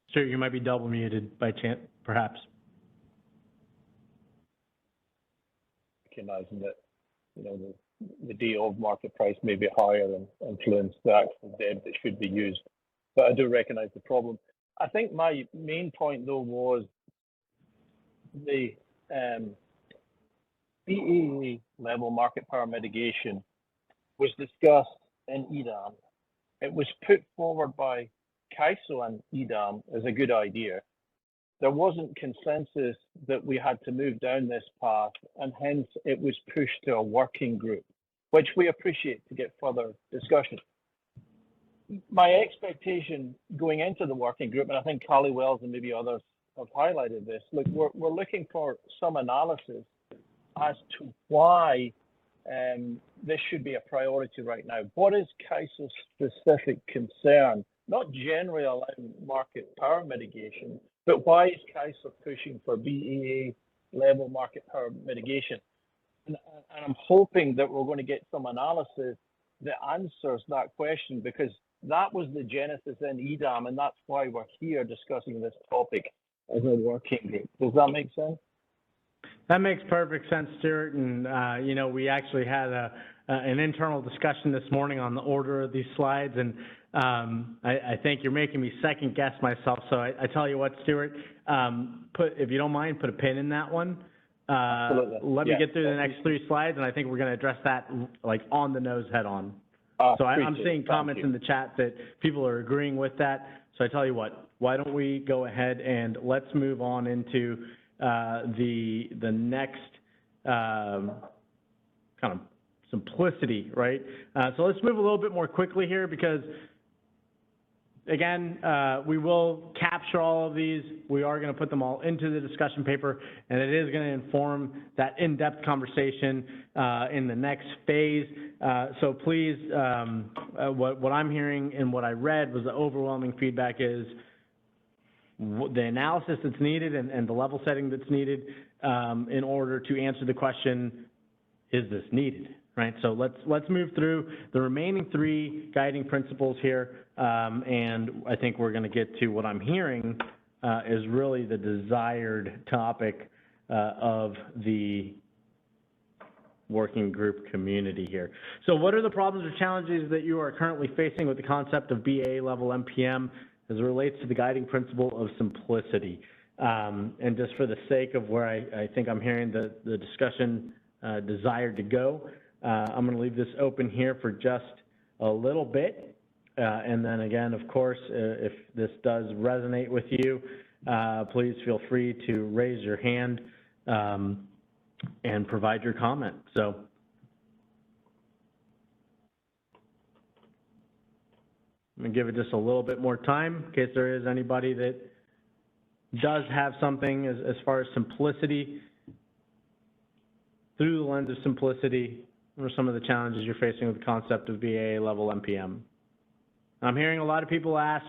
Stuart, you might be double muted by chance, perhaps. Recognizing that, the DO market price may be higher and influence the actual debt that should be used, but I do recognize the problem. I think my main point though was the BEA level market power mitigation was discussed in EDAM. It was put forward by CAISO and EDAM as a good idea. There wasn't consensus that we had to move down this path, and hence it was pushed to a working group, which we appreciate to get further discussion. My expectation going into the working group, and I think Carly Wells and maybe others have highlighted this, look, we're looking for some analysis as to why this should be a priority right now. What is CAISO's specific concern? Not generally allowing market power mitigation, but why is CAISO pushing for BEA level market power mitigation. And I'm hoping that we're going to get some analysis that answers that question, because that was the genesis in EDAM, and that's why we're here discussing this topic as a working group. Does that make sense? That makes perfect sense, Stuart. And, you know, we actually had an internal discussion this morning on the order of these slides, and I think you're making me second guess myself. So I tell you what, Stuart, if you don't mind, put a pin in that one. Let me get through the next 3 slides, and I think we're going to address that like on the nose head on. So I'm seeing comments in the chat that people are agreeing with that. So I tell you what, why don't we go ahead and let's move on into the next kind of simplicity, right? So let's move a little bit more quickly here, because again, we will capture all of these. We are going to put them all into the discussion paper, and it is going to inform that in-depth conversation in the next phase. So please, what I'm hearing and what I read was the overwhelming feedback is the analysis that's needed and the level setting that's needed in order to answer the question, is this needed? Right, so let's move through the remaining 3 guiding principles here, and I think we're going to get to what I'm hearing is really the desired topic of the working group community here. So what are the problems or challenges that you are currently facing with the concept of BAA level MPM as it relates to the guiding principle of simplicity? And just for the sake of where I think I'm hearing the discussion desired to go, I'm going to leave this open here for just a little bit. And then again, of course, if this does resonate with you, please feel free to raise your hand and provide your comment. So I'm going to give it just a little bit more time in case there is anybody that does have something as far as simplicity, through the lens of simplicity. What are some of the challenges you're facing with the concept of BAA level MPM? I'm hearing a lot of people ask,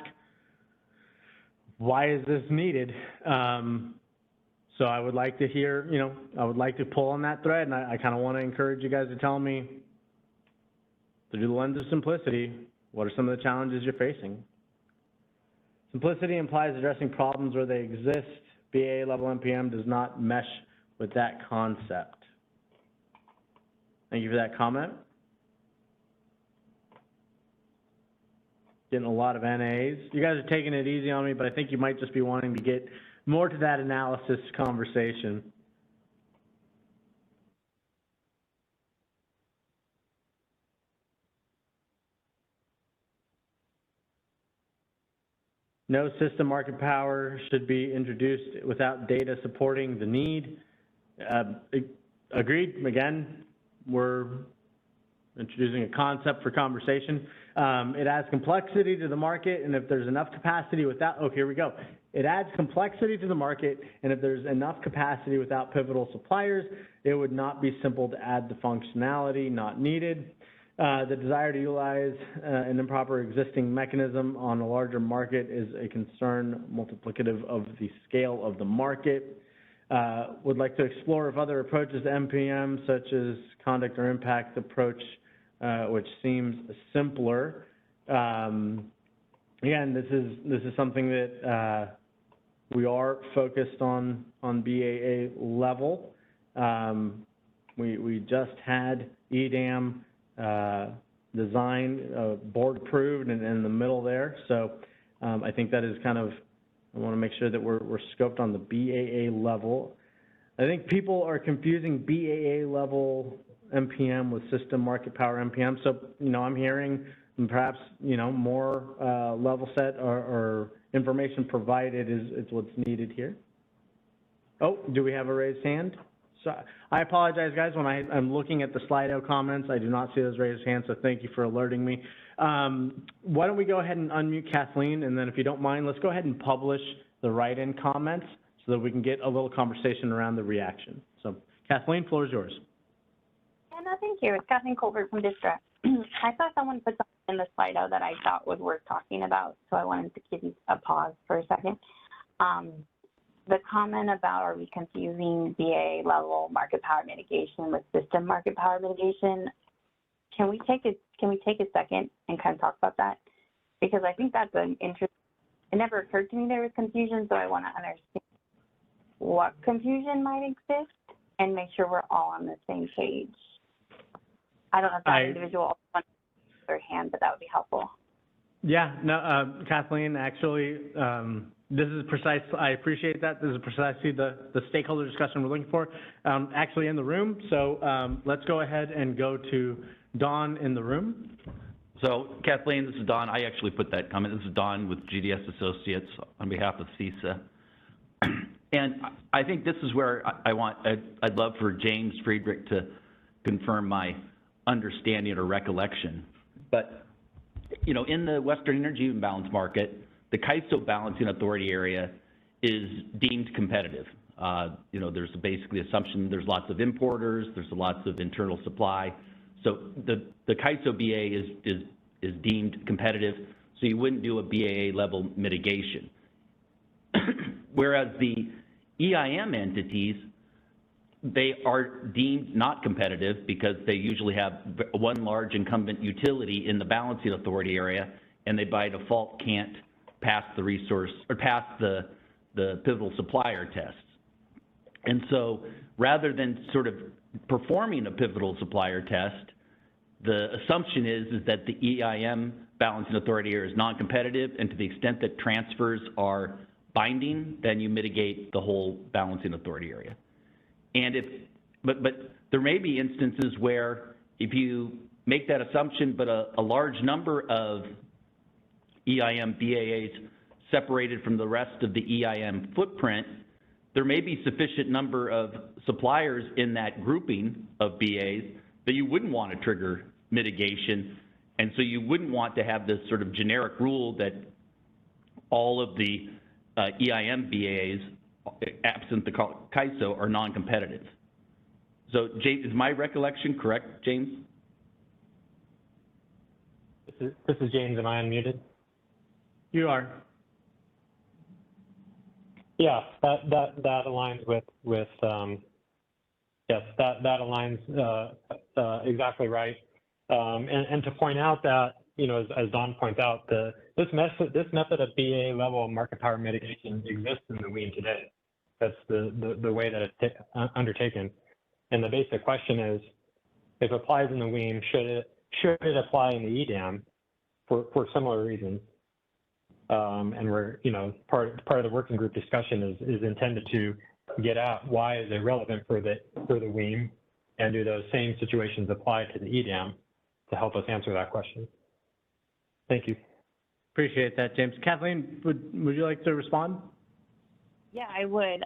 why is this needed? So I would like to hear, you know, I would like to pull on that thread, and I kind of want to encourage you guys to tell me, through the lens of simplicity, what are some of the challenges you're facing? Simplicity implies addressing problems where they exist. BAA level MPM does not mesh with that concept. Thank you for that comment. Getting a lot of NAs. You guys are taking it easy on me, but I think you might just be wanting to get more to that analysis conversation. No system market power should be introduced without data supporting the need. Agreed. Again, we're introducing a concept for conversation. It adds complexity to the market, and if there's enough capacity without, oh, here we go. It adds complexity to the market, and if there's enough capacity without pivotal suppliers, it would not be simple to add the functionality not needed. The desire to utilize an improper existing mechanism on a larger market is a concern multiplicative of the scale of the market. Would like to explore if other approaches to MPM, such as conduct or impact approach, which seems simpler. Again, this is something that we are focused on BAA level. We just had EDAM design board approved and in the middle there. So I think that is kind of, I want to make sure that we're scoped on the BAA level. I think people are confusing BAA level MPM with system market power MPM. So, you know, I'm hearing perhaps, you know, more level set or information provided is what's needed here. Oh, do we have a raised hand? So I apologize, guys. When I'm looking at the Slido comments, I do not see those raised hands, so thank you for alerting me. Why don't we go ahead and unmute Kathleen, and then if you don't mind, let's go ahead and publish the write-in comments so that we can get a little conversation around the reaction. So Kathleen, floor is yours. Yeah, no, thank you. It's Kathleen Colbert from District. I saw someone put something in the Slido that I thought was worth talking about, so I wanted to give you a pause for a second. the comment about are we confusing BA level market power mitigation with system market power mitigation, can we take a second and kind of talk about that? Because I think that's an interesting, it never occurred to me there was confusion, so I want to understand what confusion might exist and make sure we're all on the same page. I don't know if that individual also wants to raise their hand, but that would be helpful. Yeah, no, Kathleen, actually, this is precise. I appreciate that. This is precisely the stakeholder discussion we're looking for, actually in the room. So let's go ahead and go to Don in the room. So Kathleen, this is Don. I actually put that comment. This is Don with GDS Associates on behalf of CISA. And I think this is where I'd love for James Friedrich to confirm my understanding or recollection. But, you know, in the Western Energy Imbalance Market, the CAISO balancing authority area is deemed competitive. You know, there's basically assumption there's lots of importers, there's lots of internal supply. So the CAISO BA is deemed competitive, so you wouldn't do a BAA level mitigation. Whereas the EIM entities, they are deemed not competitive because they usually have one large incumbent utility in the balancing authority area, and they by default can't pass the resource or pass the pivotal supplier tests. And so rather than sort of performing a pivotal supplier test, the assumption is that the EIM balancing authority area is non-competitive, and to the extent that transfers are binding, then you mitigate the whole balancing authority area. And but there may be instances where if you make that assumption, but a large number of EIM BAAs separated from the rest of the EIM footprint, there may be sufficient number of suppliers in that grouping of BAs that you wouldn't want to trigger mitigation. And so you wouldn't want to have this sort of generic rule that all of the EIM BAs, absent the CAISO, are non-competitive. So, James, is my recollection correct, James? This is James. Am I unmuted? You are. Yeah, that aligns with yes, that aligns exactly right. And to point out that, you know, as Don points out, this method of BA level market power mitigation exists in the WEAM today. That's the way that it's undertaken. And the basic question is, if it applies in the WEAM, should it apply in the EDAM for similar reasons? And we're, you know, part of the working group discussion is intended to get at why is it relevant for the WEAM, and do those same situations apply to the EDAM to help us answer that question. Thank you. Appreciate that, James. Kathleen, would you like to respond? Yeah, I would.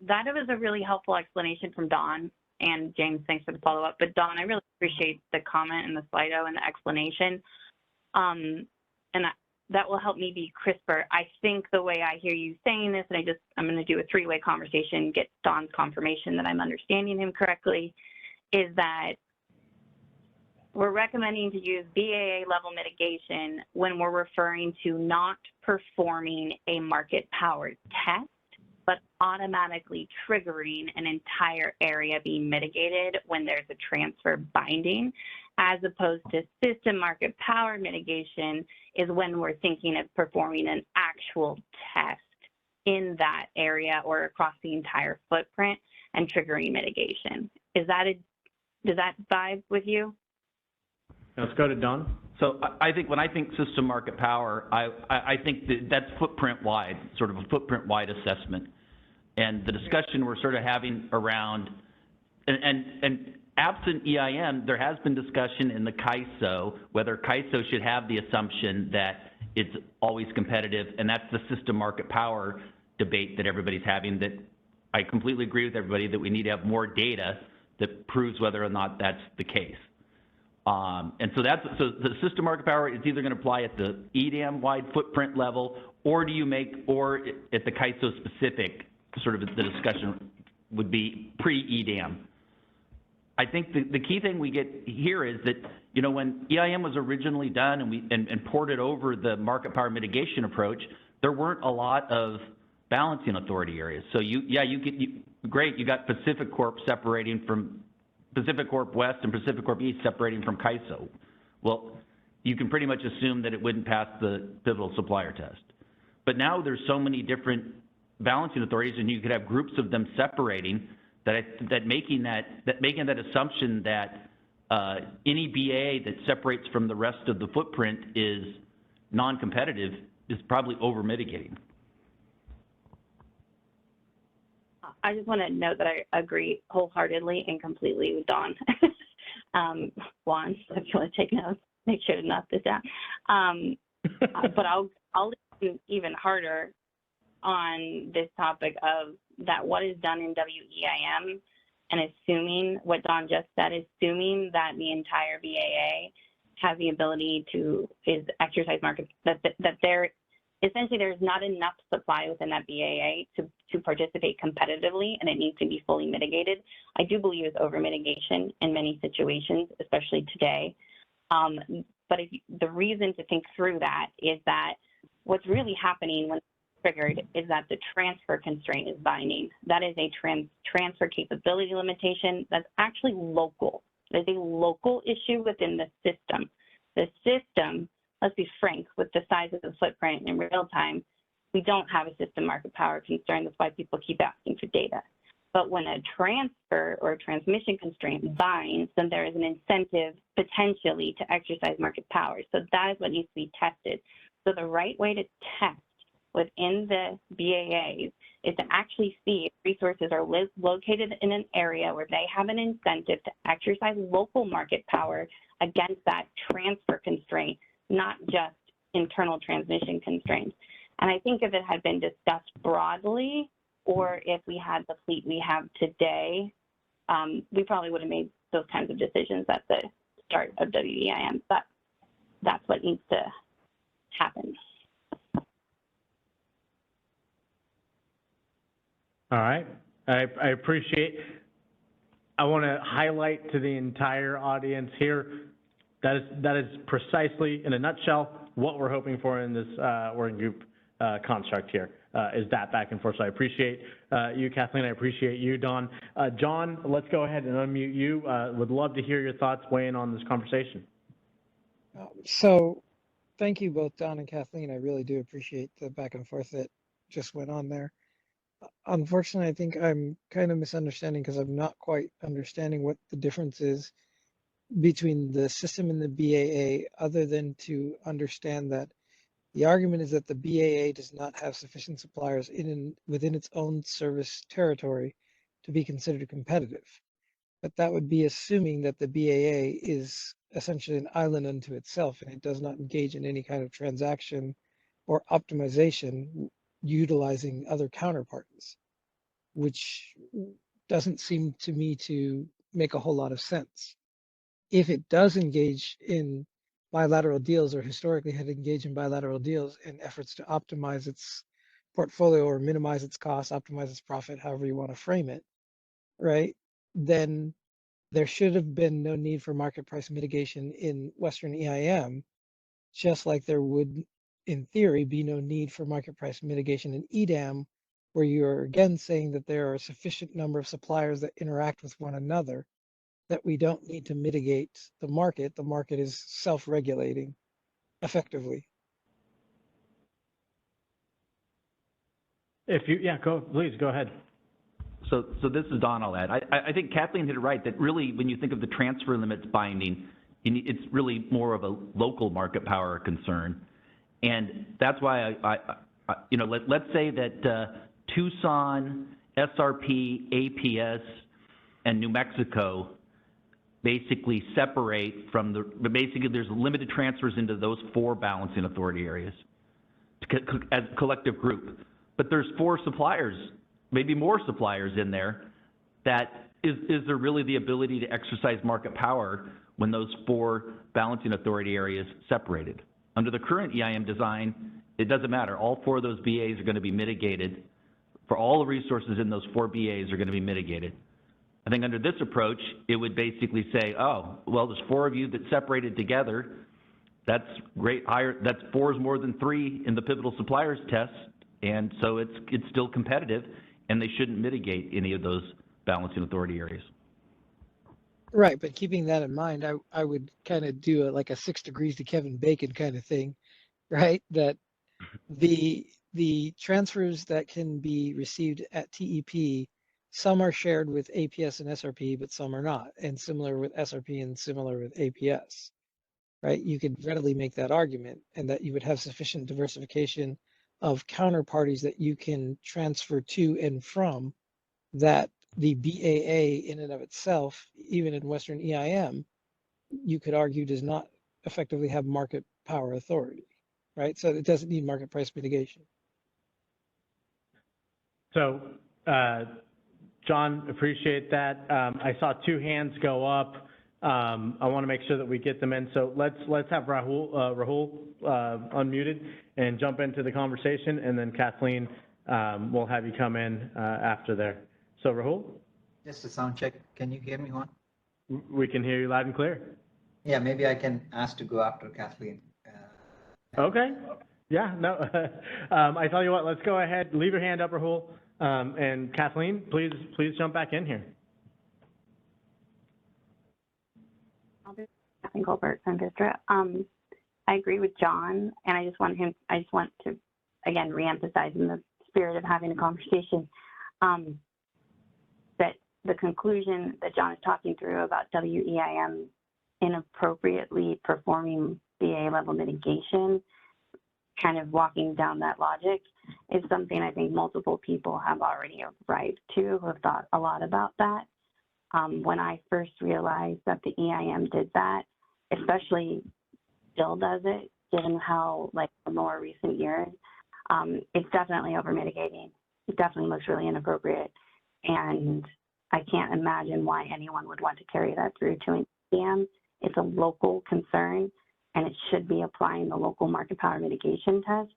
That was a really helpful explanation from Don, and James, thanks for the follow-up. But Don, I really appreciate the comment and the Slido and the explanation. That will help me be crisper. I think the way I hear you saying this, and I'm going to do a three-way conversation, get Don's confirmation that I'm understanding him correctly, is that we're recommending to use BAA level mitigation when we're referring to not performing a market power test, but automatically triggering an entire area being mitigated when there's a transfer binding, as opposed to system market power mitigation is when we're thinking of performing an actual test in that area or across the entire footprint and triggering mitigation. Does that vibe with you? Let's go to Don. So I think when I think system market power, I think that's footprint-wide, sort of a footprint-wide assessment. And the discussion we're sort of having around, and absent EIM, there has been discussion in the CAISO, whether CAISO should have the assumption that it's always competitive, and that's the system market power debate that everybody's having, that I completely agree with everybody that we need to have more data that proves whether or not that's the case. And so the system market power is either going to apply at the EDAM-wide footprint level, or or at the CAISO specific, sort of the discussion would be pre-EDAM. I think the key thing we get here is that, you know, when EIM was originally done and ported over the market power mitigation approach, there weren't a lot of balancing authority areas. So great, you got Pacific Corp separating from Pacific Corp West and Pacific Corp East separating from CAISO. Well, you can pretty much assume that it wouldn't pass the pivotal supplier test. But now there's so many different balancing authorities, and you could have groups of them separating that making that assumption that any BAA that separates from the rest of the footprint is non-competitive is probably over-mitigating. I just want to note that I agree wholeheartedly and completely with Dawn. Juan, if you want to take notes, make sure to note this down. But I'll listen even harder on this topic of that what is done in WEIM, and assuming what Dawn just said, assuming that the entire BAA has the ability to exercise market, that essentially there's not enough supply within that BAA to participate competitively, and it needs to be fully mitigated. I do believe it's over mitigation in many situations, especially today. But the reason to think through that is that what's really happening when it's triggered is that the transfer constraint is binding. That is a transfer capability limitation that's actually local. There's a local issue within the system. The system, let's be frank, with the size of the footprint in real time, we don't have a system market power concern. That's why people keep asking for data. But when a transfer or a transmission constraint binds, then there is an incentive potentially to exercise market power. So that is what needs to be tested. So the right way to test within the BAAs is to actually see if resources are located in an area where they have an incentive to exercise local market power against that transfer constraint, not just internal transmission constraints. And I think if it had been discussed broadly, or if we had the fleet we have today, we probably would have made those kinds of decisions at the start of WEIM. But that's what needs to happen. All right, I appreciate. I want to highlight to the entire audience here that is precisely, in a nutshell, what we're hoping for in this working group construct here, is that back and forth. So I appreciate you, Kathleen. I appreciate you, Dawn. John, let's go ahead and unmute you. Would love to hear your thoughts weigh in on this conversation. So thank you both, Dawn and Kathleen. I really do appreciate the back and forth that just went on there. Unfortunately, I think I'm kind of misunderstanding because I'm not quite understanding what the difference is between the system and the BAA, other than to understand that the argument is that the BAA does not have sufficient suppliers within its own service territory to be considered competitive. But that would be assuming that the BAA is essentially an island unto itself and it does not engage in any kind of transaction or optimization utilizing other counterparties, which doesn't seem to me to make a whole lot of sense. If it does engage in bilateral deals, or historically had engaged in bilateral deals in efforts to optimize its portfolio or minimize its costs, optimize its profit, however you want to frame it, right? Then there should have been no need for market price mitigation in Western EIM, just like there would, in theory, be no need for market price mitigation in EDAM, where you're again saying that there are a sufficient number of suppliers that interact with one another, that we don't need to mitigate the market. The market is self-regulating effectively. Please go ahead. So this is Don, I'll add. I think Kathleen hit it right, that really when you think of the transfer limits binding, it's really more of a local market power concern. And that's why let's say that Tucson, SRP, APS, and New Mexico basically separate from basically there's limited transfers into those 4 balancing authority areas as a collective group. But there's 4 suppliers, maybe more suppliers in there. That is there really the ability to exercise market power when those 4 balancing authority areas separated? Under the current EIM design, it doesn't matter. All 4 of those BAs are going to be mitigated. For all the resources in those 4 BAs are going to be mitigated. I think under this approach, it would basically say, oh, well, there's 4 of you that separated together. That's great. That's 4 is more than 3 in the pivotal suppliers test. And so it's still competitive, and they shouldn't mitigate any of those balancing authority areas. Right, but keeping that in mind, I would kind of do like a 6 degrees to Kevin Bacon kind of thing, right? That the transfers that can be received at TEP, some are shared with APS and SRP, but some are not, and similar with SRP and similar with APS, right? You could readily make that argument, and that you would have sufficient diversification of counterparties that you can transfer to and from, that the BAA in and of itself, even in Western EIM, you could argue does not effectively have market power authority, right? So it doesn't need market price mitigation. So, John, appreciate that. I saw 2 hands go up. I want to make sure that we get them in. So let's have Rahul unmuted and jump into the conversation, and then Kathleen, we'll have you come in after there. So Rahul? Just a sound check. Can you hear me, Juan? We can hear you loud and clear. Yeah, maybe I can ask to go after Kathleen. Okay. Yeah, no. I tell you what, let's go ahead. Leave your hand up, Rahul. And Kathleen, please jump back in here. Kathleen Colbert from Vistra. I agree with John, and I just want to, again, reemphasize in the spirit of having a conversation, that the conclusion that John is talking through about WEIM inappropriately performing BA level mitigation, kind of walking down that logic, is something I think multiple people have already arrived to, who have thought a lot about that. When I first realized that the EIM did that, especially still does it, given how, like, the more recent years, it's definitely over mitigating. It definitely looks really inappropriate. And I can't imagine why anyone would want to carry that through to an EIM. It's a local concern, and it should be applying the local market power mitigation test,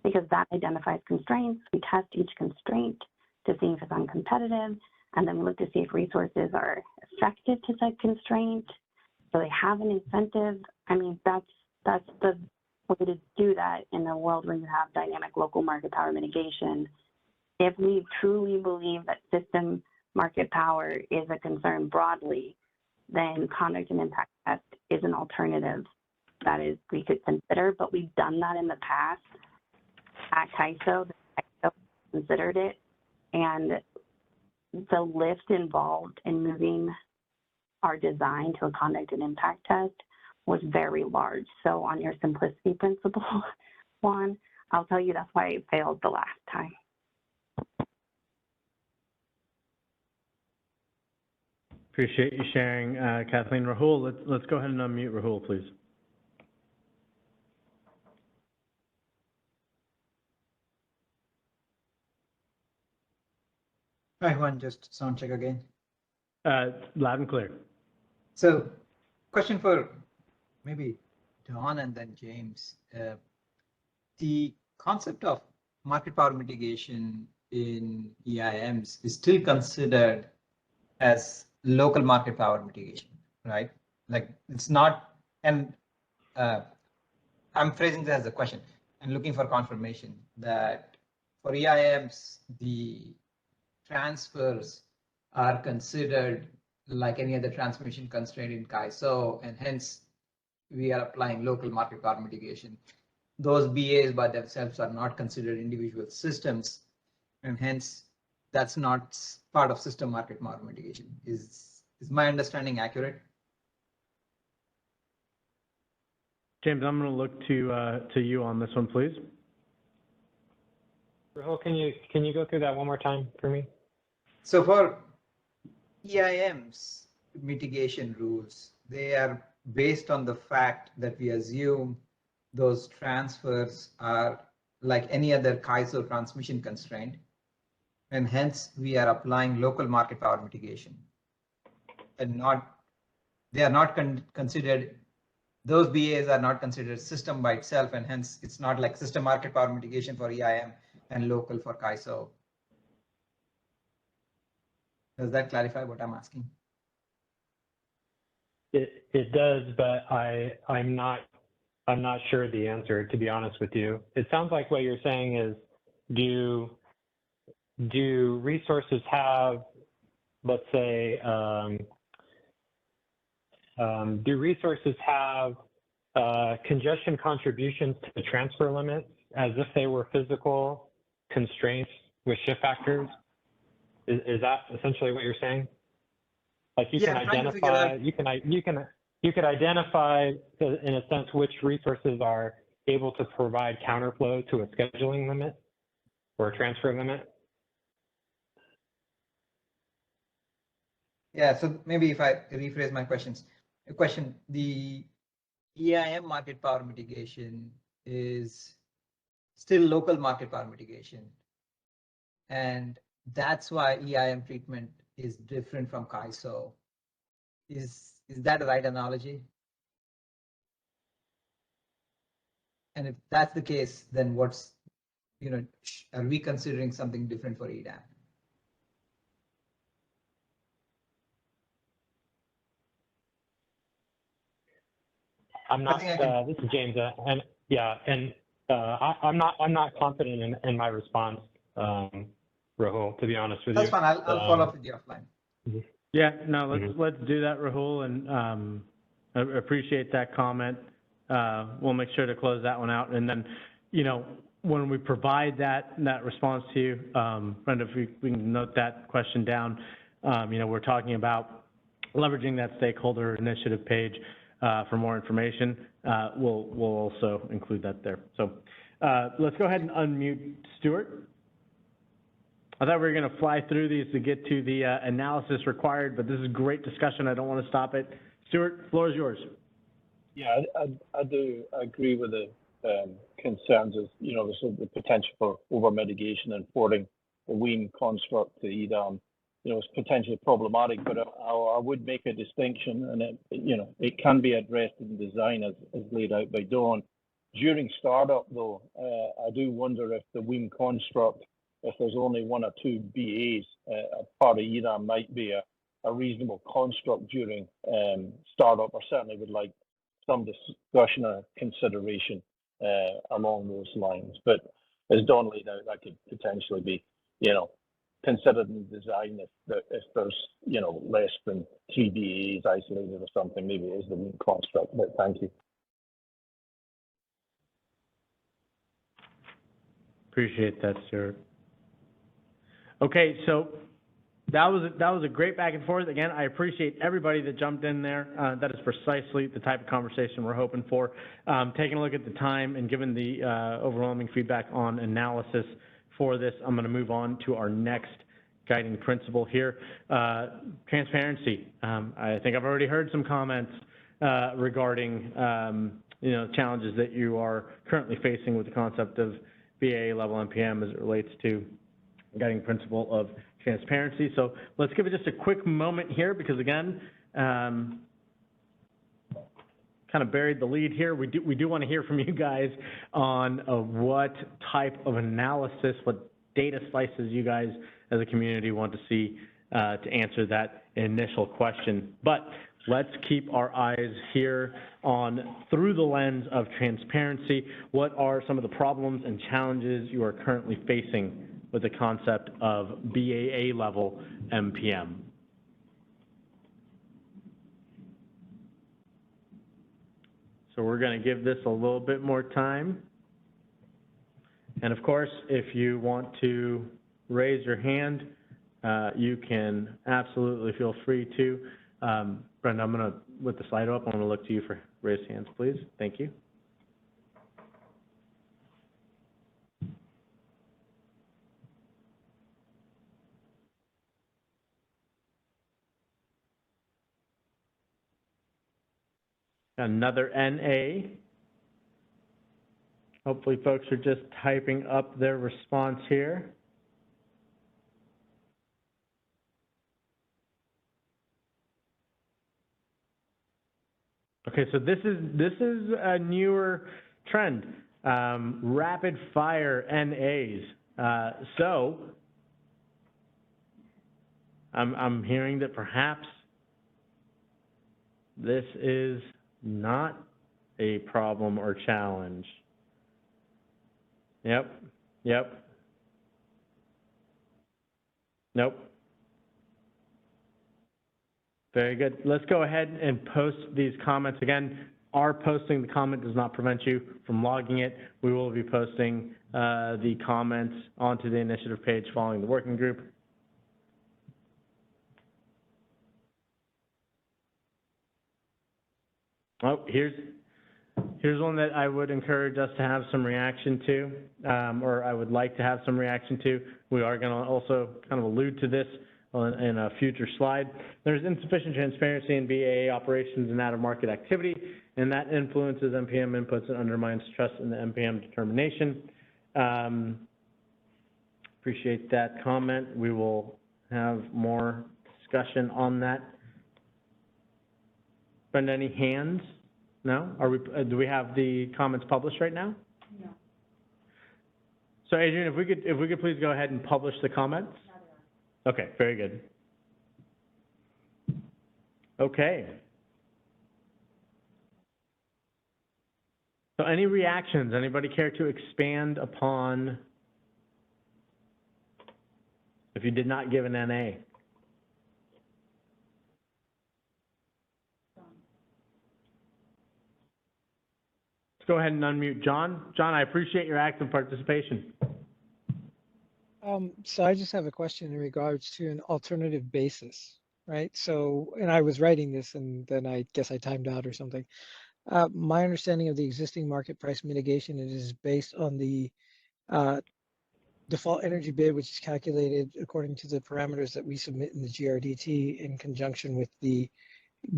because that identifies constraints. We test each constraint to see if it's uncompetitive, and then we look to see if resources are effective to that constraint, so they have an incentive. I mean, that's the way to do that in a world where you have dynamic local market power mitigation. If we truly believe that system market power is a concern broadly, then conduct and impact test is an alternative that is we could consider, but we've done that in the past at CAISO. The CAISO considered it, and the lift involved in moving our design to a conduct and impact test was very large. So on your simplicity principle, Juan, I'll tell you that's why it failed the last time. Appreciate you sharing, Kathleen. Rahul, let's go ahead and unmute Rahul, please. Hi, Juan, just sound check again. Loud and clear. So, question for maybe Don and then James. The concept of market power mitigation in EIMs is still considered as local market power mitigation, right? Like, it's not, and I'm phrasing this as a question and looking for confirmation that for EIMs, the transfers are considered like any other transmission constraint in CAISO, and hence we are applying local market power mitigation. Those BAs by themselves are not considered individual systems, and hence that's not part of system market power mitigation. Is my understanding accurate? James, I'm going to look to you on this one, please. Rahul, can you go through that one more time for me? So for EIMs mitigation rules, they are based on the fact that we assume those transfers are like any other CAISO transmission constraint, and hence we are applying local market power mitigation, and they are not considered. Those BAs are not considered system by itself, and hence it's not like system market power mitigation for EIM and local for CAISO. Does that clarify what I'm asking? It does, but I'm not sure the answer, to be honest with you. It sounds like what you're saying is do resources have, let's say, do resources have congestion contributions to the transfer limits as if they were physical constraints with shift factors? Is that essentially what you're saying? Like you can identify, you could identify in a sense which resources are able to provide counterflow to a scheduling limit or a transfer limit. Yeah, so maybe if I rephrase my question, the EIM market power mitigation is still local market power mitigation. And that's why EIM treatment is different from CAISO. Is that the right analogy? And if that's the case, then what's, are we considering something different for EDAM? I'm not. This is James, and yeah, and I'm not confident in my response, Rahul. To be honest with you. That's fine. I'll follow up with you offline. Yeah, no, let's do that, Rahul, and I appreciate that comment. We'll make sure to close that one out, and then, when we provide that response to you, Brenda, if we can note that question down. We're talking about leveraging that stakeholder initiative page for more information. We'll also include that there. So let's go ahead and unmute Stuart. I thought we were going to fly through these to get to the analysis required, but this is great discussion. I don't want to stop it. Stuart, floor is yours. Yeah, I do agree with the concerns of, the potential for over mitigation and porting the WEAN construct to EDAM. It's potentially problematic, but I would make a distinction, and it can be addressed in design as laid out by Dawn. During startup, though, I do wonder if the WEAN construct, if there's only one or two BAs, a part of EDAM might be a reasonable construct during startup, or certainly would like some discussion or consideration along those lines. But as Dawn laid out, that could potentially be, considered in design if there's, less than 3 BAs isolated or something, maybe it is the WEAN construct. But thank you. Appreciate that, Stuart. Okay, so that was a great back and forth. Again, I appreciate everybody that jumped in there. That is precisely the type of conversation we're hoping for. Taking a look at the time and given the overwhelming feedback on analysis for this, I'm going to move on to our next guiding principle here. Transparency. I think I've already heard some comments regarding challenges that you are currently facing with the concept of BAA level MPM as it relates to guiding principle of transparency. So let's give it just a quick moment here because, again, kind of buried the lead here. We do want to hear from you guys on what type of analysis, what data slices you guys as a community want to see to answer that initial question. But let's keep our eyes here on through the lens of transparency. What are some of the problems and challenges you are currently facing with the concept of BAA level MPM? So we're going to give this a little bit more time. And of course, if you want to raise your hand, you can absolutely feel free to. Brenda, I'm going to, with the slide up, I'm going to look to you for raised hands, please. Thank you. Another NA. Hopefully folks are just typing up their response here. Okay, so this is a newer trend, rapid fire NAs. So I'm hearing that perhaps this is not a problem or challenge. Yep. Nope. Very good. Let's go ahead and post these comments. Again, our posting the comment does not prevent you from logging it. We will be posting the comments onto the initiative page following the working group. Oh, here's one that I would encourage us to have some reaction to, or I would like to have some reaction to. We are going to also kind of allude to this in a future slide. There's insufficient transparency in BAA operations and out-of-market activity, and that influences MPM inputs and undermines trust in the MPM determination. Appreciate that comment. We will have more discussion on that. Brenda, any hands? No? Do we have the comments published right now? No. So Adrian, if we could please go ahead and publish the comments. Okay, very good. Okay. So any reactions? Anybody care to expand upon if you did not give an NA? Let's go ahead and unmute John. John, I appreciate your active participation. So I just have a question in regards to an alternative basis, right? So, and I was writing this and then I guess I timed out or something. My understanding of the existing market price mitigation, it is based on the default energy bid, which is calculated according to the parameters that we submit in the GRDT in conjunction with the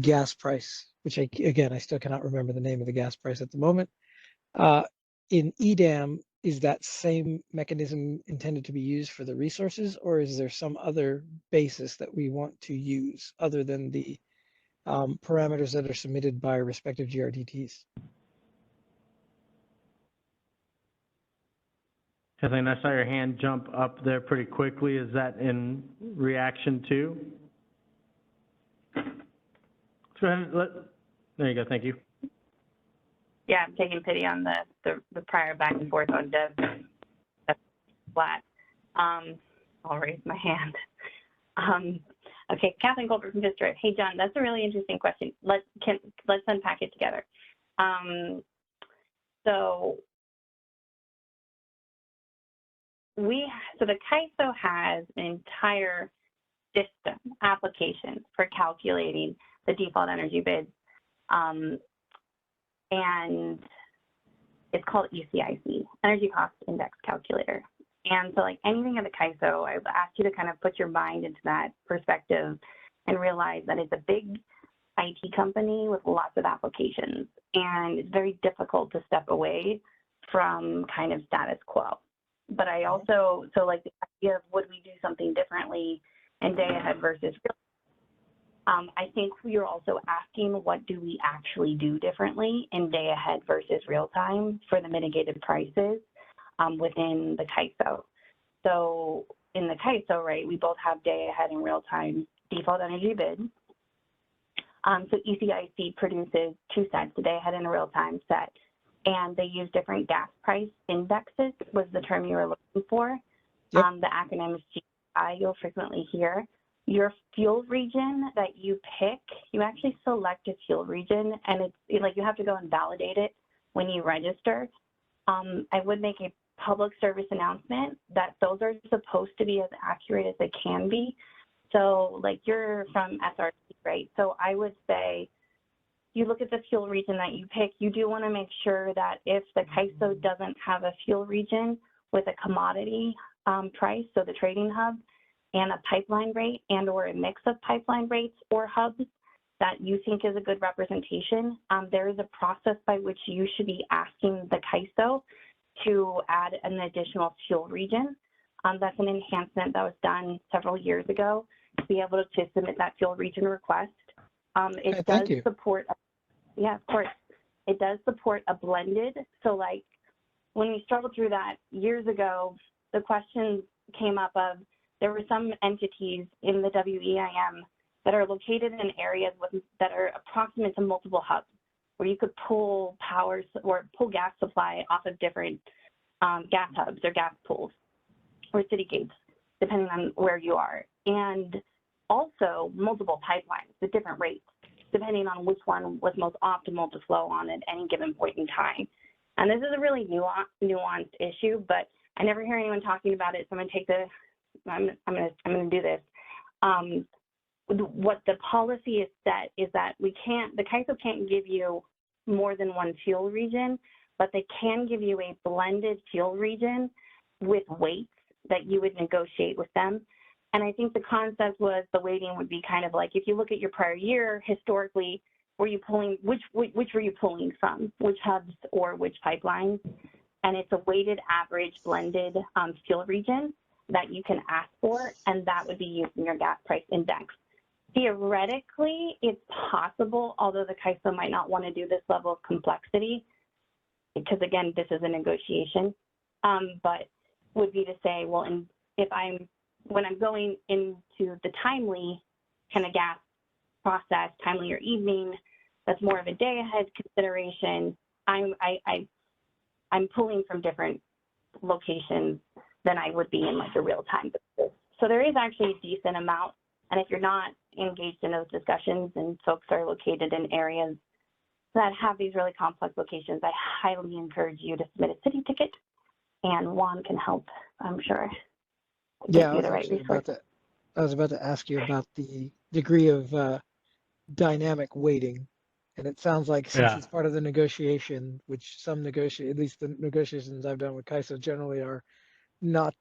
gas price, which I still cannot remember the name of the gas price at the moment. In EDAM, is that same mechanism intended to be used for the resources, or is there some other basis that we want to use other than the parameters that are submitted by respective GRDTs? Kathleen, I saw your hand jump up there pretty quickly. Is that in reaction to? Let's go ahead and there you go, thank you. Yeah, I'm taking pity on the prior back and forth on Deb. That's flat. I'll raise my hand. Okay, Kathleen Colbert from District. Hey, John, that's a really interesting question. Let's unpack it together. So the CAISO has an entire system application for calculating the default energy bids. And it's called ECIC, Energy Cost Index Calculator. And so like anything in the CAISO, I've asked you to kind of put your mind into that perspective and realize that it's a big IT company with lots of applications. And it's very difficult to step away from kind of status quo. But I also, so like the idea of would we do something differently in day ahead versus real I think you're also asking what do we actually do differently in day ahead versus real time for the mitigated prices within the CAISO. So in the CAISO, right, we both have day ahead and real time default energy bid. So ECIC produces two sets, a day ahead and a real time set, and they use different gas price indexes was the term you were looking for. Yep. The acronym is GI, you'll frequently hear. Your fuel region that you pick, you actually select a fuel region, and it's like you have to go and validate it when you register. I would make a public service announcement that those are supposed to be as accurate as they can be. So like you're from SRC, right? So I would say you look at the fuel region that you pick, you do want to make sure that if the CAISO doesn't have a fuel region with a commodity price, so the trading hub, and a pipeline rate and or a mix of pipeline rates or hubs that you think is a good representation, there is a process by which you should be asking the CAISO to add an additional fuel region. That's an enhancement that was done several years ago to be able to submit that fuel region request. It does support, yeah, of course, it does support a blended. So like when we struggled through that years ago, the question came up of, there were some entities in the WEIM that are located in areas that are approximate to multiple hubs, where you could pull power or pull gas supply off of different gas hubs or gas pools or city gates. depending on where you are. And also multiple pipelines with different rates, depending on which one was most optimal to flow on at any given point in time. And this is a really nuanced issue, but I never hear anyone talking about it, so I'm gonna do this. What the policy is set is that the CAISO can't give you more than one fuel region, but they can give you a blended fuel region with weights that you would negotiate with them. And I think the concept was the weighting would be kind of like, if you look at your prior year, historically, were you pulling, which were you pulling from, which hubs or which pipelines? And it's a weighted average blended fuel region that you can ask for, and that would be used in your gas price index. Theoretically, it's possible, although the CAISO might not want to do this level of complexity, because again, this is a negotiation, but would be to say, well, when I'm going into the timely kind of gas process, timely or evening, that's more of a day ahead consideration. I'm pulling from different locations than I would be in like a real time basis. So there is actually a decent amount. And if you're not engaged in those discussions and folks are located in areas that have these really complex locations, I highly encourage you to submit a city ticket, and Juan can help, I'm sure. Yeah, I was about to ask you about the degree of dynamic weighting, and it sounds like since it's part of the negotiation, which at least the negotiations I've done with CAISO generally are not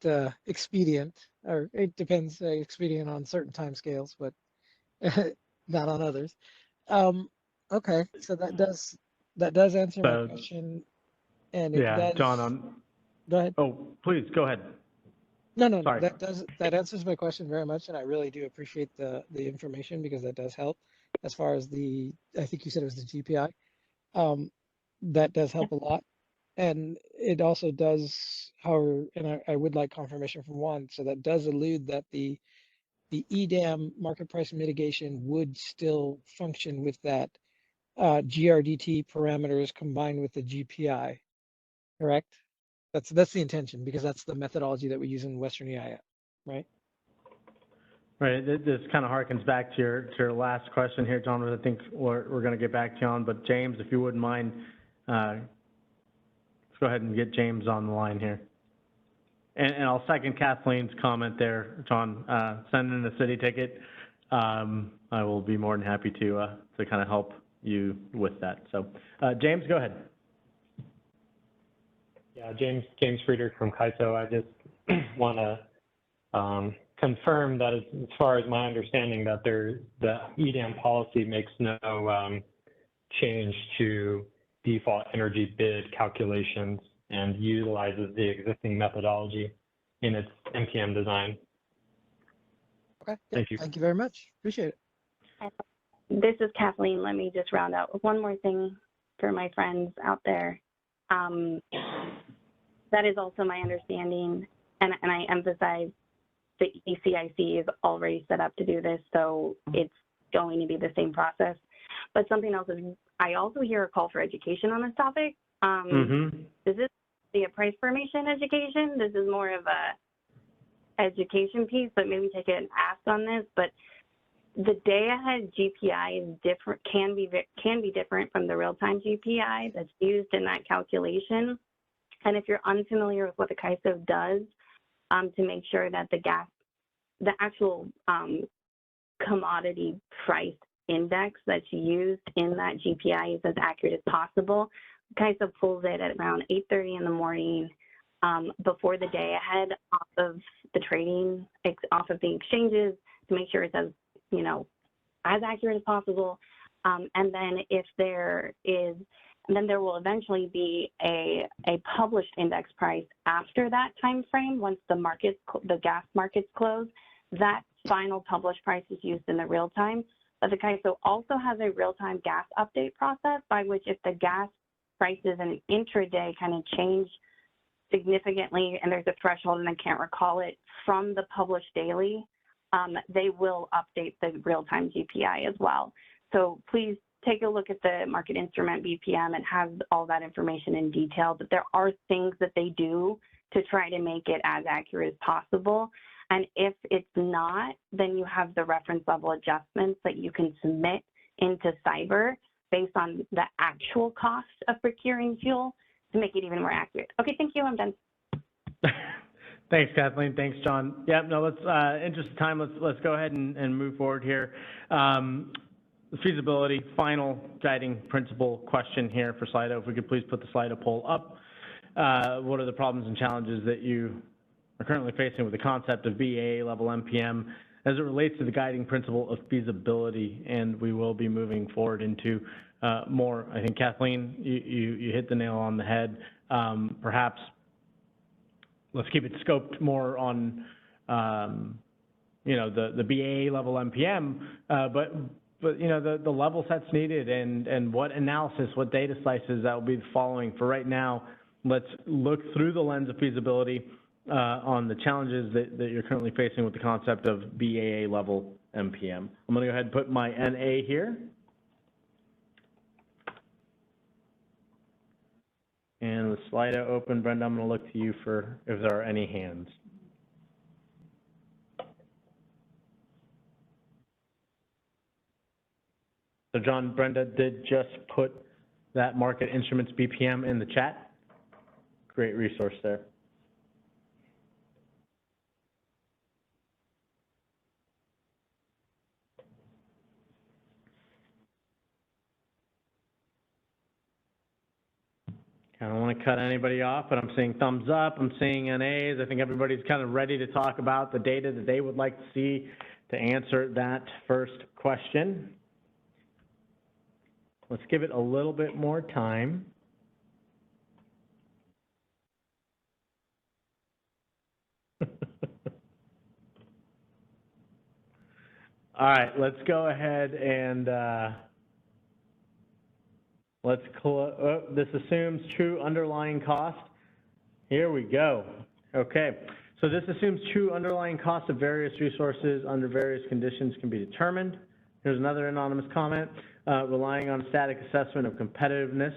expedient, or it depends, expedient on certain timescales, but not on others. Okay, so that does answer my question, and it does. John, go ahead. Oh, please go ahead. No, that answers my question very much, and I really do appreciate the information, because that does help as far as I think you said it was the GPI. That does help a lot. And it also does, however, and I would like confirmation from Juan, so that does allude that the EDAM market price mitigation would still function with that GRDT parameters combined with the GPI, correct? That's the intention, because that's the methodology that we use in Western EIA, right? Right. This kind of harkens back to your last question here, John, which I think we're going to get back to you on. But James, if you wouldn't mind, let's go ahead and get James on the line here. And I'll second Kathleen's comment there, John. Send in a city ticket. I will be more than happy to kind of help you with that. So, James, go ahead. Yeah, James Friedrich from CAISO. I just want to confirm that as far as my understanding, that the EDAM policy makes no change to default energy bid calculations and utilizes the existing methodology in its NPM design. Okay. Thank you. Thank you very much. Appreciate it. This is Kathleen. Let me just round out with one more thing for my friends out there. That is also my understanding, and I emphasize the ECIC is already set up to do this, so it's going to be the same process. But something else is, I also hear a call for education on this topic. This is a price formation education. This is more of a education piece, but maybe take an ask on this. But the day-ahead GPI is different, can be different from the real-time GPI that's used in that calculation. And if you're unfamiliar with what the CAISO does to make sure that the actual commodity price index that's used in that GPI is as accurate as possible, CAISO pulls it at around 8:30 in the morning before the day ahead off of the trading, off of the exchanges, to make sure it's as accurate as possible. And then if there is, then there will eventually be a published index price after that time frame. Once the gas markets close, that final published price is used in the real time. But the CAISO also has a real-time gas update process by which, if the gas prices in an intraday kind of change significantly, and there's a threshold and I can't recall it, from the published daily, they will update the real-time GPI as well. So please take a look at the market instrument BPM. It has all that information in detail, but there are things that they do to try to make it as accurate as possible. And if it's not, then you have the reference level adjustments that you can submit into cyber based on the actual cost of procuring fuel to make it even more accurate. Okay, thank you, I'm done. Thanks, Kathleen. Thanks, John. Yeah, no, let's, interest of time, let's go ahead and move forward here. The feasibility, final guiding principle question here for Slido. If we could please put the Slido poll up. What are the problems and challenges that you are currently facing with the concept of BAA level MPM as it relates to the guiding principle of feasibility? And we will be moving forward into more. I think, Kathleen, you hit the nail on the head. Perhaps let's keep it scoped more on, you know, the BAA level MPM, but you know, the level sets needed and what analysis, what data slices that will be the following. For right now, let's look through the lens of feasibility on the challenges that you're currently facing with the concept of BAA level MPM. I'm gonna go ahead and put my NA here. And with Slido open, Brenda, I'm gonna look to you for if there are any hands. So John, Brenda did just put that market instruments BPM in the chat. Great resource there. I don't want to cut anybody off, but I'm seeing thumbs up, I'm seeing NAs. I think everybody's kind of ready to talk about the data that they would like to see to answer that first question. Let's give it a little bit more time. All right, let's go ahead and this assumes true underlying cost. Here we go. Okay, so this assumes true underlying cost of various resources under various conditions can be determined. Here's another anonymous comment. Relying on static assessment of competitiveness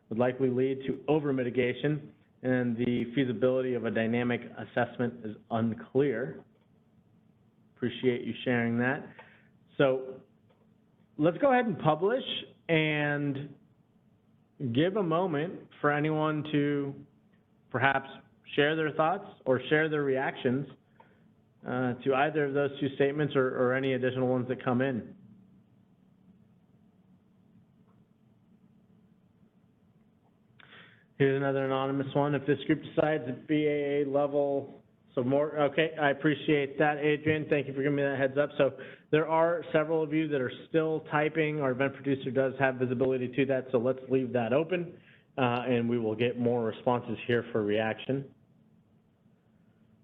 would likely lead to over-mitigation, and the feasibility of a dynamic assessment is unclear. Appreciate you sharing that. So let's go ahead and publish and give a moment for anyone to perhaps share their thoughts or share their reactions to either of those two statements or any additional ones that come in. Here's another anonymous one. If this group decides at BAA level, so more, okay, I appreciate that, Adrian. Thank you for giving me that heads up. So there are several of you that are still typing. Our event producer does have visibility to that, so let's leave that open, and we will get more responses here for reaction.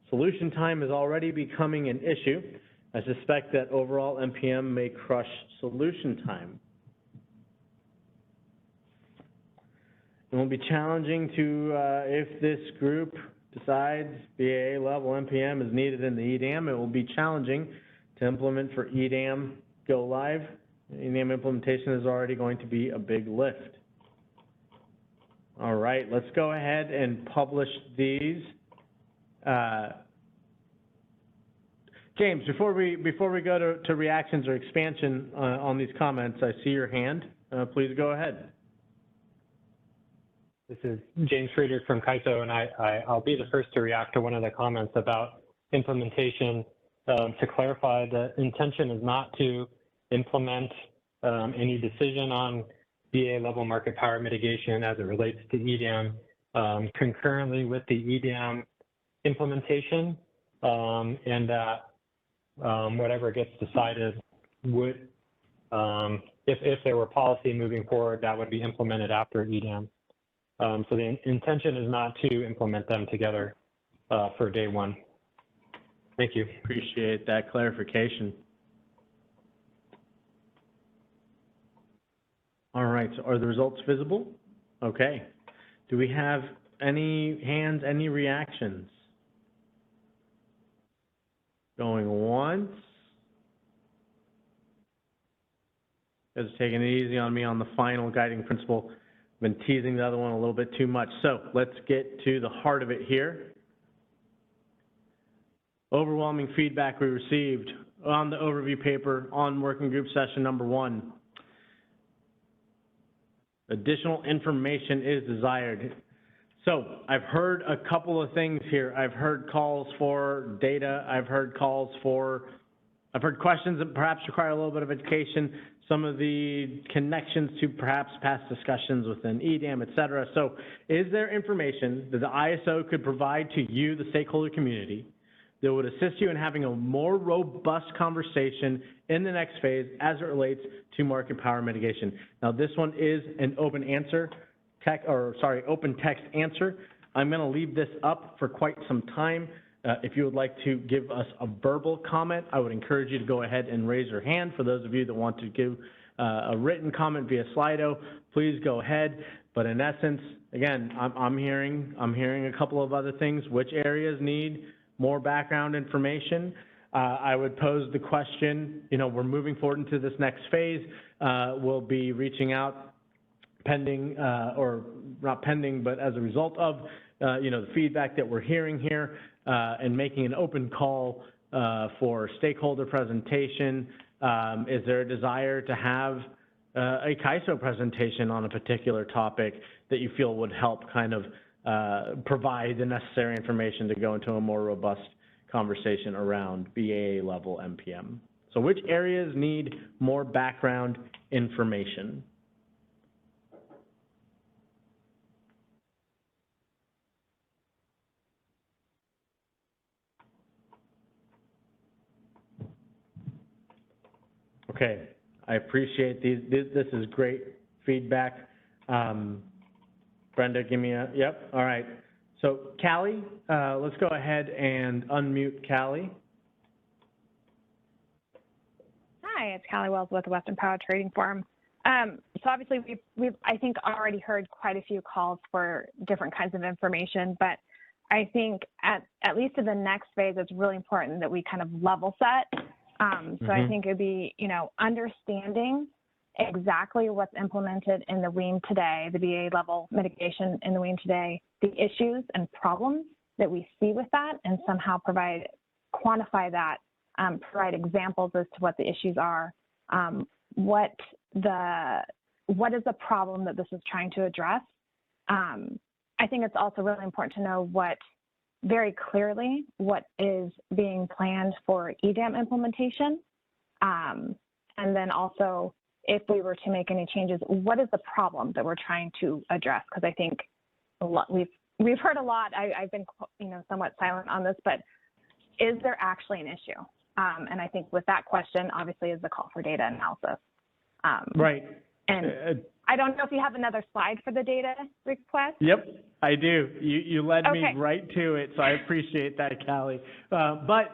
Solution time is already becoming an issue. I suspect that overall MPM may crush solution time. It will be challenging to, if this group decides BAA level MPM is needed in the EDAM, it will be challenging to implement for EDAM go live. EDAM implementation is already going to be a big lift. All right, let's go ahead and publish these. James, before we go to reactions or expansion on these comments, I see your hand. Please go ahead. This is James Friedrich from CAISO, and I'll be the first to react to one of the comments about implementation. To clarify, the intention is not to implement any decision on BA level market power mitigation as it relates to EDAM concurrently with the EDAM implementation, and that whatever gets decided would, if there were policy moving forward, that would be implemented after EDAM. So the intention is not to implement them together for day one. Thank you. Appreciate that clarification. All right, so are the results visible? Okay. Do we have any hands, any reactions? Going once. Guys taking it easy on me on the final guiding principle. Been teasing the other one a little bit too much. So let's get to the heart of it here. overwhelming feedback we received on the overview paper on working group session number 1. Additional information is desired. So I've heard a couple of things here. I've heard calls for data. I've heard questions that perhaps require a little bit of education, some of the connections to perhaps past discussions within EDAM, et cetera. So is there information that the ISO could provide to you, the stakeholder community, that would assist you in having a more robust conversation in the next phase as it relates to market power mitigation? Now, this one is an open text answer. I'm going to leave this up for quite some time. If you would like to give us a verbal comment, I would encourage you to go ahead and raise your hand. For those of you that want to give a written comment via Slido, please go ahead. But in essence, again, I'm hearing a couple of other things. Which areas need more background information? I would pose the question, we're moving forward into this next phase. We'll be reaching out pending, or not pending, but as a result of, the feedback that we're hearing here, and making an open call for stakeholder presentation. Is there a desire to have a CAISO presentation on a particular topic that you feel would help kind of provide the necessary information to go into a more robust conversation around BAA level MPM? So which areas need more background information? Okay, I appreciate these. This is great feedback. Brenda, give me yep, all right. So Callie, let's go ahead and unmute Callie. Hi, it's Callie Wells with the Western Power Trading Forum. So obviously we've I think already heard quite a few calls for different kinds of information, but I think at least in the next phase, it's really important that we kind of level set. So I think it'd be, understanding exactly what's implemented in the WEAM today, the BA level mitigation in the WEAM today, the issues and problems that we see with that, and somehow quantify that, provide examples as to what the issues are, what is the problem that this is trying to address. I think it's also really important to know very clearly what is being planned for EDAM implementation. And then also, if we were to make any changes, what is the problem that we're trying to address? Because I think we've heard a lot. I've been somewhat silent on this, but is there actually an issue? And I think with that question, obviously, is the call for data analysis. Right. And I don't know if you have another slide for the data request. Yep, I do. You led me right to it, so I appreciate that, Callie. But,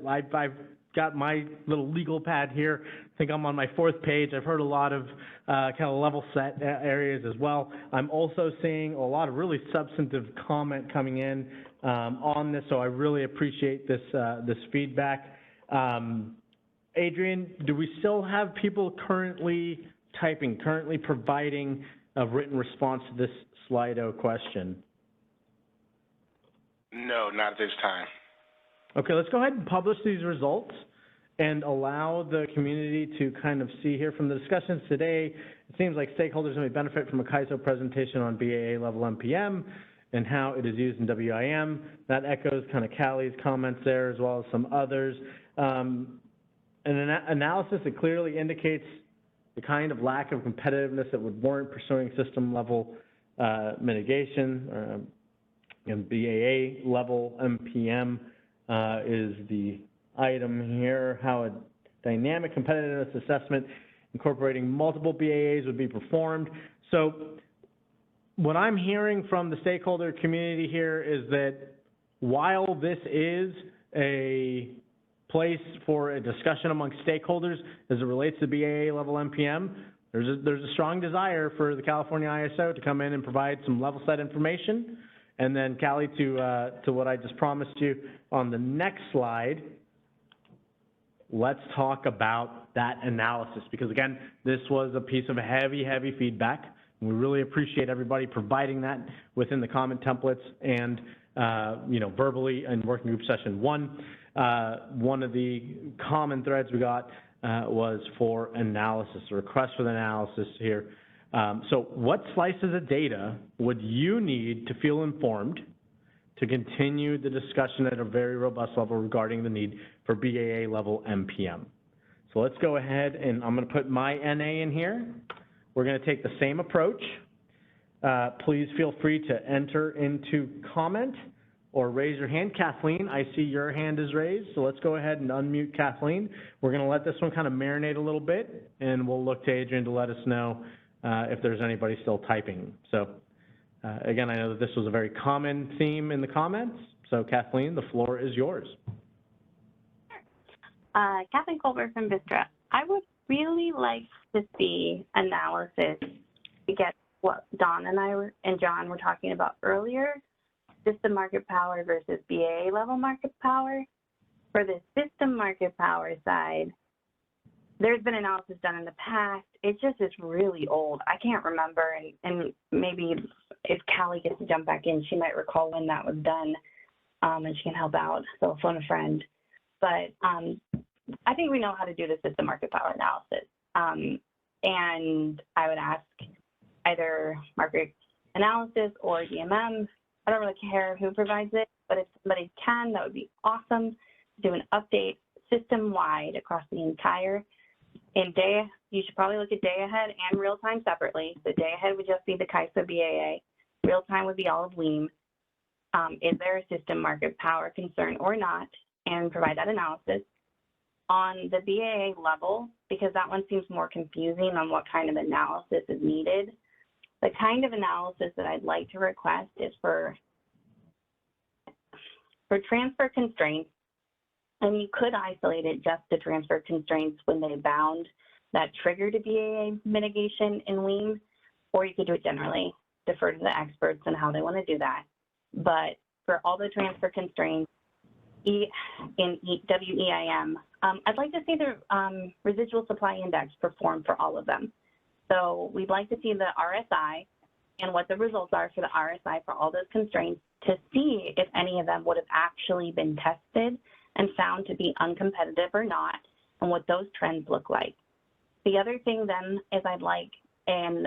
I've got my little legal pad here. I think I'm on my 4th page. I've heard a lot of kind of level set areas as well. I'm also seeing a lot of really substantive comment coming in on this, so I really appreciate this feedback. Adrian, do we still have people currently providing a written response to this Slido question? No, not this time. Okay, let's go ahead and publish these results and allow the community to kind of see here from the discussions today. It seems like stakeholders may benefit from a CAISO presentation on BAA level MPM and how it is used in WIM. That echoes kind of Callie's comments there, as well as some others. An analysis that clearly indicates the kind of lack of competitiveness that would warrant pursuing system level mitigation and BAA level MPM is the item here. How a dynamic competitiveness assessment incorporating multiple BAAs would be performed. So what I'm hearing from the stakeholder community here is that while this is a place for a discussion among stakeholders as it relates to BAA level MPM, there's a strong desire for the California ISO to come in and provide some level set information. And then Callie, to what I just promised you on the next slide, let's talk about that analysis, because again, this was a piece of heavy feedback. And we really appreciate everybody providing that within the comment templates and verbally in working group session 1. One of the common threads we got was for analysis, a request for the analysis here. So what slices of data would you need to feel informed to continue the discussion at a very robust level regarding the need for BAA level MPM? So let's go ahead, and I'm going to put my NA in here. We're going to take the same approach. Please feel free to enter into comment or raise your hand. Kathleen, I see your hand is raised, so let's go ahead and unmute Kathleen. We're going to let this one kind of marinate a little bit, and we'll look to Adrian to let us know if there's anybody still typing. So again, I know that this was a very common theme in the comments, so Kathleen, the floor is yours. Kathleen Colbert from Vistra. I would really like to see analysis to get what Don and John were talking about earlier, system market power versus BAA level market power. For the system market power side, there's been analysis done in the past. It just is really old. I can't remember, and maybe if Callie gets to jump back in, she might recall when that was done, and she can help out, so phone a friend. But I think we know how to do the system market power analysis. And I would ask either market analysis or DMM. I don't really care who provides it, but if somebody can, that would be awesome. Do an update system-wide across the entire. In day, you should probably look at day ahead and real time separately. The day ahead would just be the CAISO BAA. Real time would be all of LEAM. Is there a system market power concern or not? And provide that analysis. On the BAA level, because that one seems more confusing on what kind of analysis is needed, the kind of analysis that I'd like to request is for transfer constraints, and you could isolate it just to transfer constraints when they bound that trigger to BAA mitigation in LEAM, or you could do it generally, defer to the experts and how they want to do that. But for all the transfer constraints in WEIM, I'd like to see the residual supply index performed for all of them. So we'd like to see the RSI and what the results are for the RSI for all those constraints to see if any of them would have actually been tested and found to be uncompetitive or not, and what those trends look like. The other thing then is I'd like an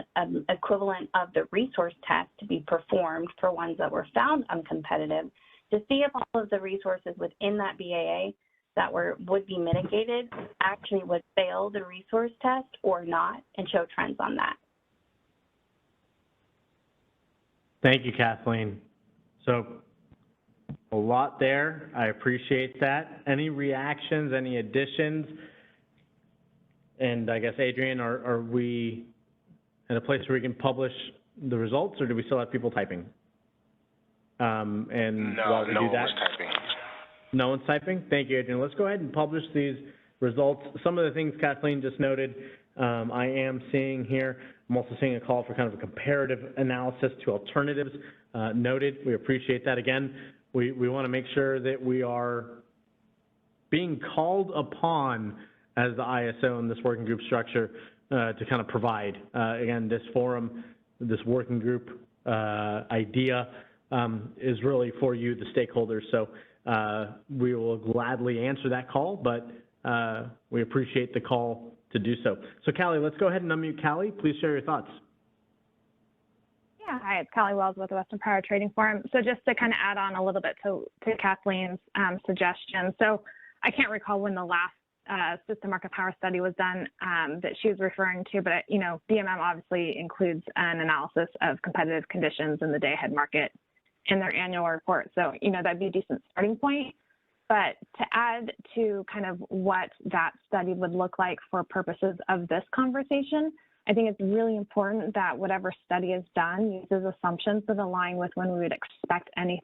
equivalent of the resource test to be performed for ones that were found uncompetitive to see if all of the resources within that BAA that would be mitigated actually would fail the resource test or not, and show trends on that. Thank you, Kathleen. So a lot there. I appreciate that. Any reactions, any additions? And I guess, Adrian, are we at a place where we can publish the results, or do we still have people typing? And no, while we do that, one's typing. No one's typing? Thank you, Adrian. Let's go ahead and publish these results. Some of the things Kathleen just noted, I am seeing here. I'm also seeing a call for kind of a comparative analysis to alternatives noted. We appreciate that. Again, we want to make sure that we are being called upon as the ISO in this working group structure to kind of provide. Again, this forum, this working group idea is really for you, the stakeholders. So we will gladly answer that call, but we appreciate the call to do so. So Callie, let's go ahead and unmute Callie. Please share your thoughts. Yeah, hi, it's Callie Wells with the Western Power Trading Forum. So just to kind of add on a little bit to Kathleen's suggestion. So I can't recall when the last system market power study was done that she was referring to, but DMM obviously includes an analysis of competitive conditions in the day-ahead market in their annual report. So, that'd be a decent starting point. But to add to kind of what that study would look like for purposes of this conversation, I think it's really important that whatever study is done uses assumptions that align with when we would expect any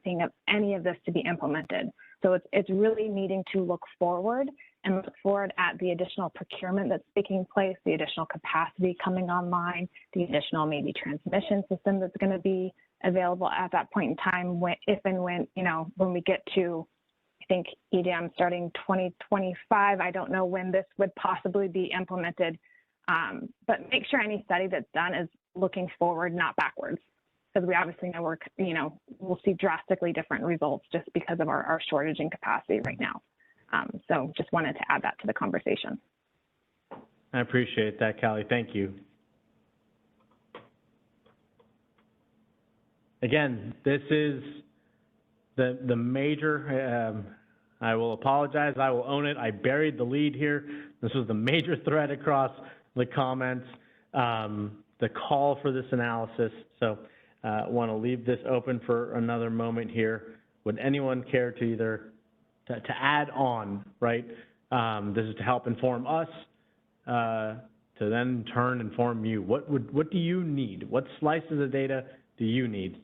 of this to be implemented. So it's really needing to look forward and look forward at the additional procurement that's taking place, the additional capacity coming online, the additional maybe transmission system that's going to be available at that point in time, if and when we get to, I think, EDM starting 2025. I don't know when this would possibly be implemented, but make sure any study that's done is looking forward, not backwards. because we obviously know we'll see drastically different results just because of our shortage in capacity right now. So just wanted to add that to the conversation. I appreciate that, Callie. Thank you. Again, this is the major, I will apologize, I will own it. I buried the lead here. This was the major thread across the comments, the call for this analysis. So I want to leave this open for another moment here. Would anyone care to either to add on, right? This is to help inform us, to then turn inform you. What do you need? What slices of data do you need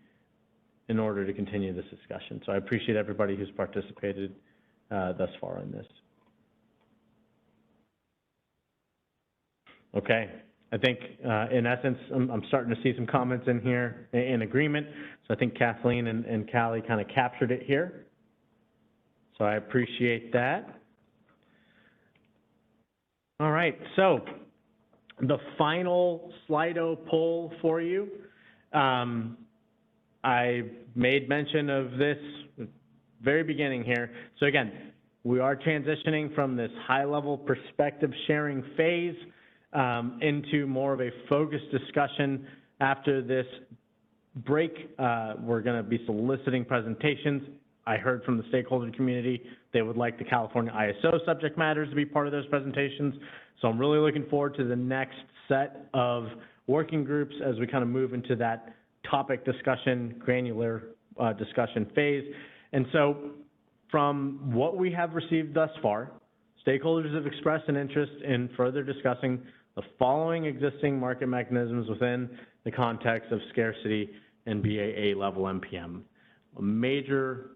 in order to continue this discussion? So I appreciate everybody who's participated thus far in this. Okay, I think in essence, I'm starting to see some comments in here in agreement. So I think Kathleen and Callie kind of captured it here. So I appreciate that. All right, so the final Slido poll for you. I made mention of this very beginning here. So again, we are transitioning from this high-level perspective sharing phase into more of a focused discussion. After this break, we're going to be soliciting presentations. I heard from the stakeholder community they would like the California ISO subject matters to be part of those presentations. So I'm really looking forward to the next set of working groups as we kind of move into that topic discussion, granular discussion phase. And so from what we have received thus far, stakeholders have expressed an interest in further discussing the following existing market mechanisms within the context of scarcity and BAA level MPM. A major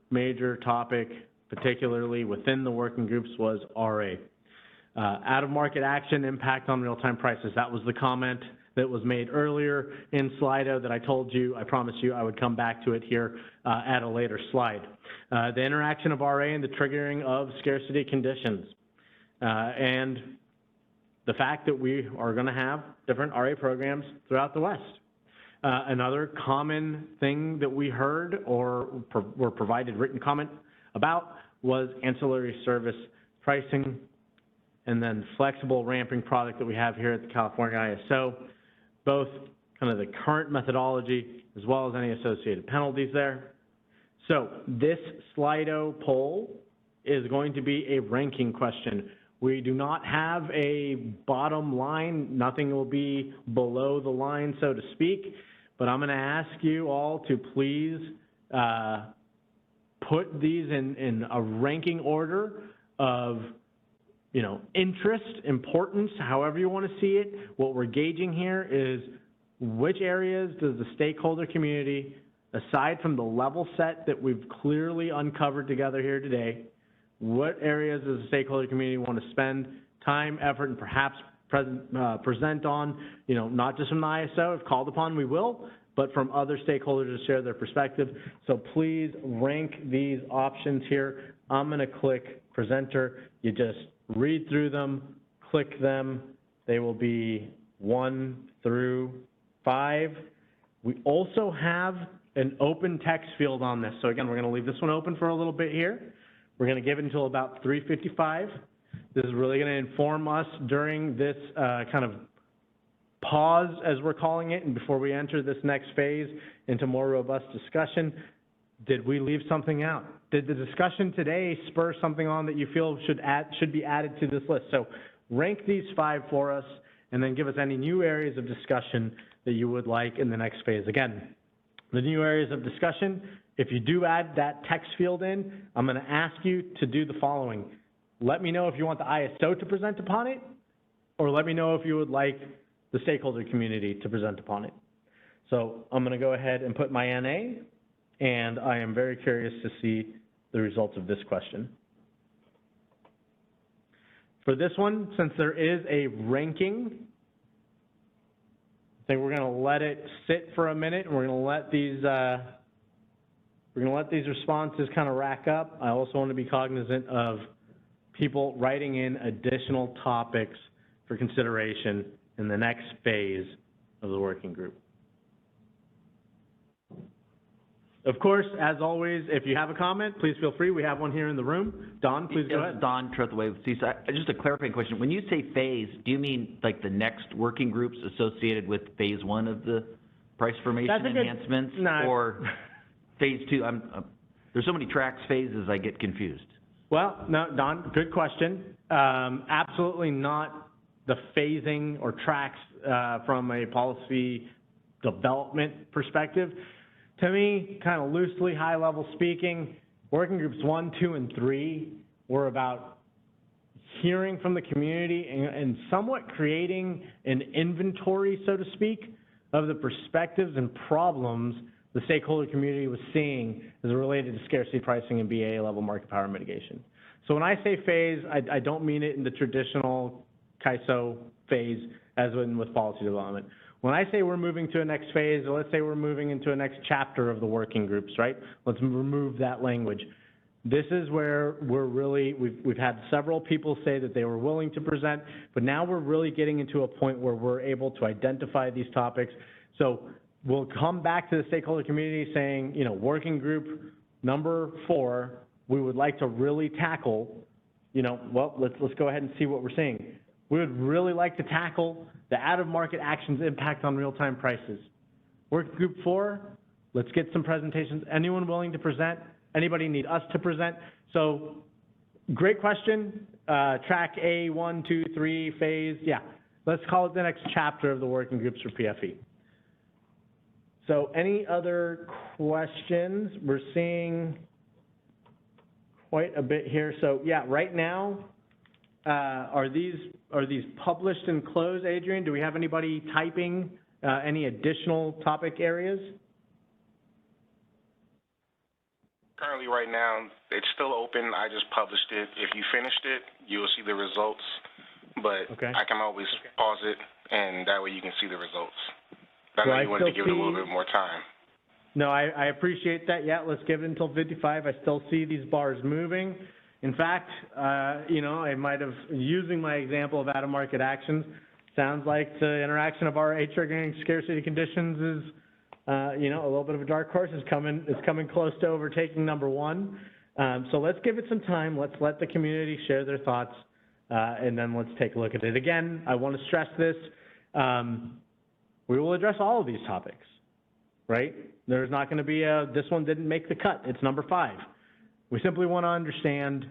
topic, particularly within the working groups, was RA. Out-of-market action, impact on real-time prices. That was the comment that was made earlier in Slido that I told you, I promised you I would come back to it here at a later slide. The interaction of RA and the triggering of scarcity conditions. And the fact that we are going to have different RA programs throughout the West. Another common thing that we heard or were provided written comment about was ancillary service pricing, and then flexible ramping product that we have here at the California ISO, both kind of the current methodology as well as any associated penalties there. So this Slido poll is going to be a ranking question. We do not have a bottom line. Nothing will be below the line, so to speak. But I'm going to ask you all to please put these in a ranking order of, interest, importance, however you want to see it. What we're gauging here is which areas does the stakeholder community, aside from the level set that we've clearly uncovered together here today, what areas does the stakeholder community want to spend time, effort, and perhaps present on, not just from the ISO, if called upon, we will, but from other stakeholders to share their perspective. So please rank these options here. I'm going to click presenter. You just read through them, click them. They will be 1 through 5. We also have an open text field on this. So again, we're going to leave this one open for a little bit here. We're going to give it until about 3:55. This is really going to inform us during this kind of pause, as we're calling it, and before we enter this next phase into more robust discussion. Did we leave something out? Did the discussion today spur something on that you feel should be added to this list? So rank these 5 for us, and then give us any new areas of discussion that you would like in the next phase. Again, the new areas of discussion, if you do add that text field in, I'm going to ask you to do the following. Let me know if you want the ISO to present upon it, or let me know if you would like the stakeholder community to present upon it. So I'm going to go ahead and put my NA, and I am very curious to see the results of this question. For this one, since there is a ranking, I think we're going to let it sit for a minute, and we're going to let these responses kind of rack up. I also want to be cognizant of people writing in additional topics for consideration in the next phase of the working group. Of course, as always, if you have a comment, please feel free. We have one here in the room. Don, please go ahead. Don Trethaway with CISA. Just a clarifying question. When you say phase, do you mean like the next working groups associated with phase 1 of the price formation enhancements? Or phase 2? There's so many tracks, phases, I get confused. Well, no, Don, good question. Absolutely not the phasing or tracks from a policy development perspective. To me, kind of loosely, high level speaking, working groups 1, 2, and 3 were about hearing from the community and somewhat creating an inventory, so to speak, of the perspectives and problems the stakeholder community was seeing as it related to scarcity pricing and BAA level market power mitigation. So when I say phase, I don't mean it in the traditional CAISO phase as in with policy development. When I say we're moving to a next phase, or let's say we're moving into a next chapter of the working groups, right? Let's remove that language. This is where we're really, we've had several people say that they were willing to present, but now we're really getting into a point where we're able to identify these topics. So we'll come back to the stakeholder community saying, you know, working group number 4, we would like to really tackle, you know, well, let's go ahead and see what we're seeing. We would really like to tackle the out-of-market actions impact on real-time prices. Work group 4, let's get some presentations. Anyone willing to present? Anybody need us to present? So great question. Track A, 1, 2, 3, phase, yeah. Let's call it the next chapter of the working groups for PFE. So any other questions? We're seeing quite a bit here. So yeah, right now, are these published and closed, Adrian? Do we have anybody typing any additional topic areas? Currently, right now, it's still open. I just published it. If you finished it, you'll see the results. But I can always pause it, and that way you can see the results. I know you wanted to give it a little bit more time. No, I appreciate that. Yeah, let's give it until 55. I still see these bars moving. In fact, you know, I might have, using my example of out-of-market actions, sounds like the interaction of RA triggering scarcity conditions is, you know, a little bit of a dark horse. It's coming close to overtaking number 1. So let's give it some time. Let's let the community share their thoughts, and then let's take a look at it. Again, I want to stress this. We will address all of these topics, right? There's not going to be this one didn't make the cut. It's number 5. We simply want to understand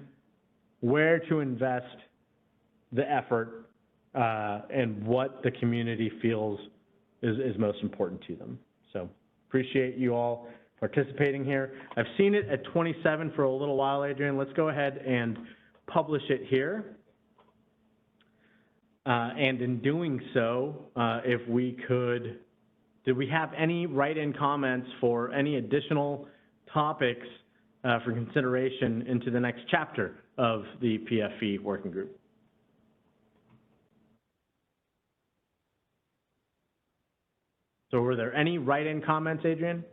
where to invest the effort and what the community feels is most important to them. So appreciate you all participating here. I've seen it at 27 for a little while, Adrian. Let's go ahead and publish it here. And in doing so, if we could, did we have any write-in comments for any additional topics for consideration into the next chapter of the PFE working group? So were there any write-in comments, Adrian?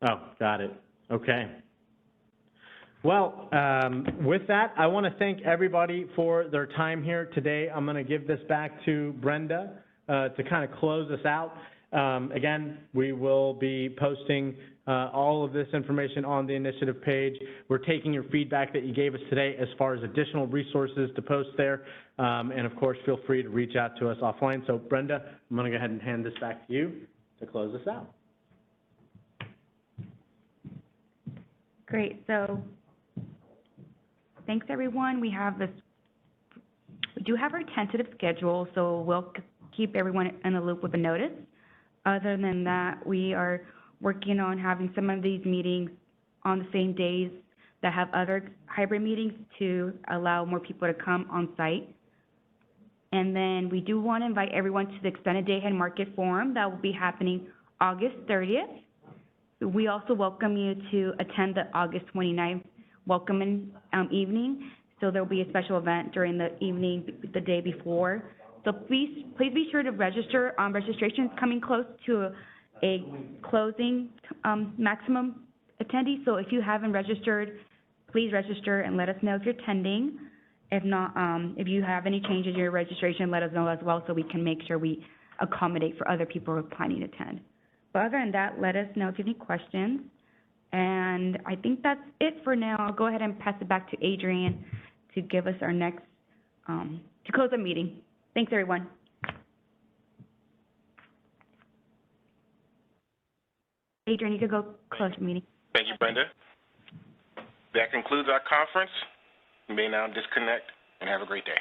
Oh, got it. Okay. Well, with that, I want to thank everybody for their time here today. I'm going to give this back to Brenda to kind of close us out. Again, we will be posting all of this information on the initiative page. We're taking your feedback that you gave us today as far as additional resources to post there. And of course, feel free to reach out to us offline. So Brenda, I'm going to go ahead and hand this back to you to close us out. Great. So thanks, everyone. We do have our tentative schedule, so we'll keep everyone in the loop with a notice. Other than that, we are working on having some of these meetings on the same days that have other hybrid meetings to allow more people to come on site. And then we do want to invite everyone to the Extended Day Ahead Market Forum that will be happening August 30th. We also welcome you to attend the August 29th welcoming evening. So there will be a special event during the evening, the day before. So please be sure to register. Registration is coming close to a closing maximum attendee. So if you haven't registered, please register and let us know if you're attending. If not, if you have any changes in your registration, let us know as well so we can make sure we accommodate for other people who are planning to attend. But other than that, let us know if you have any questions. And I think that's it for now. I'll go ahead and pass it back to Adrian to give us our next, to close the meeting. Thanks, everyone. Adrian, you can go close the meeting. Thank you, Brenda. That concludes our conference. You may now disconnect and have a great day.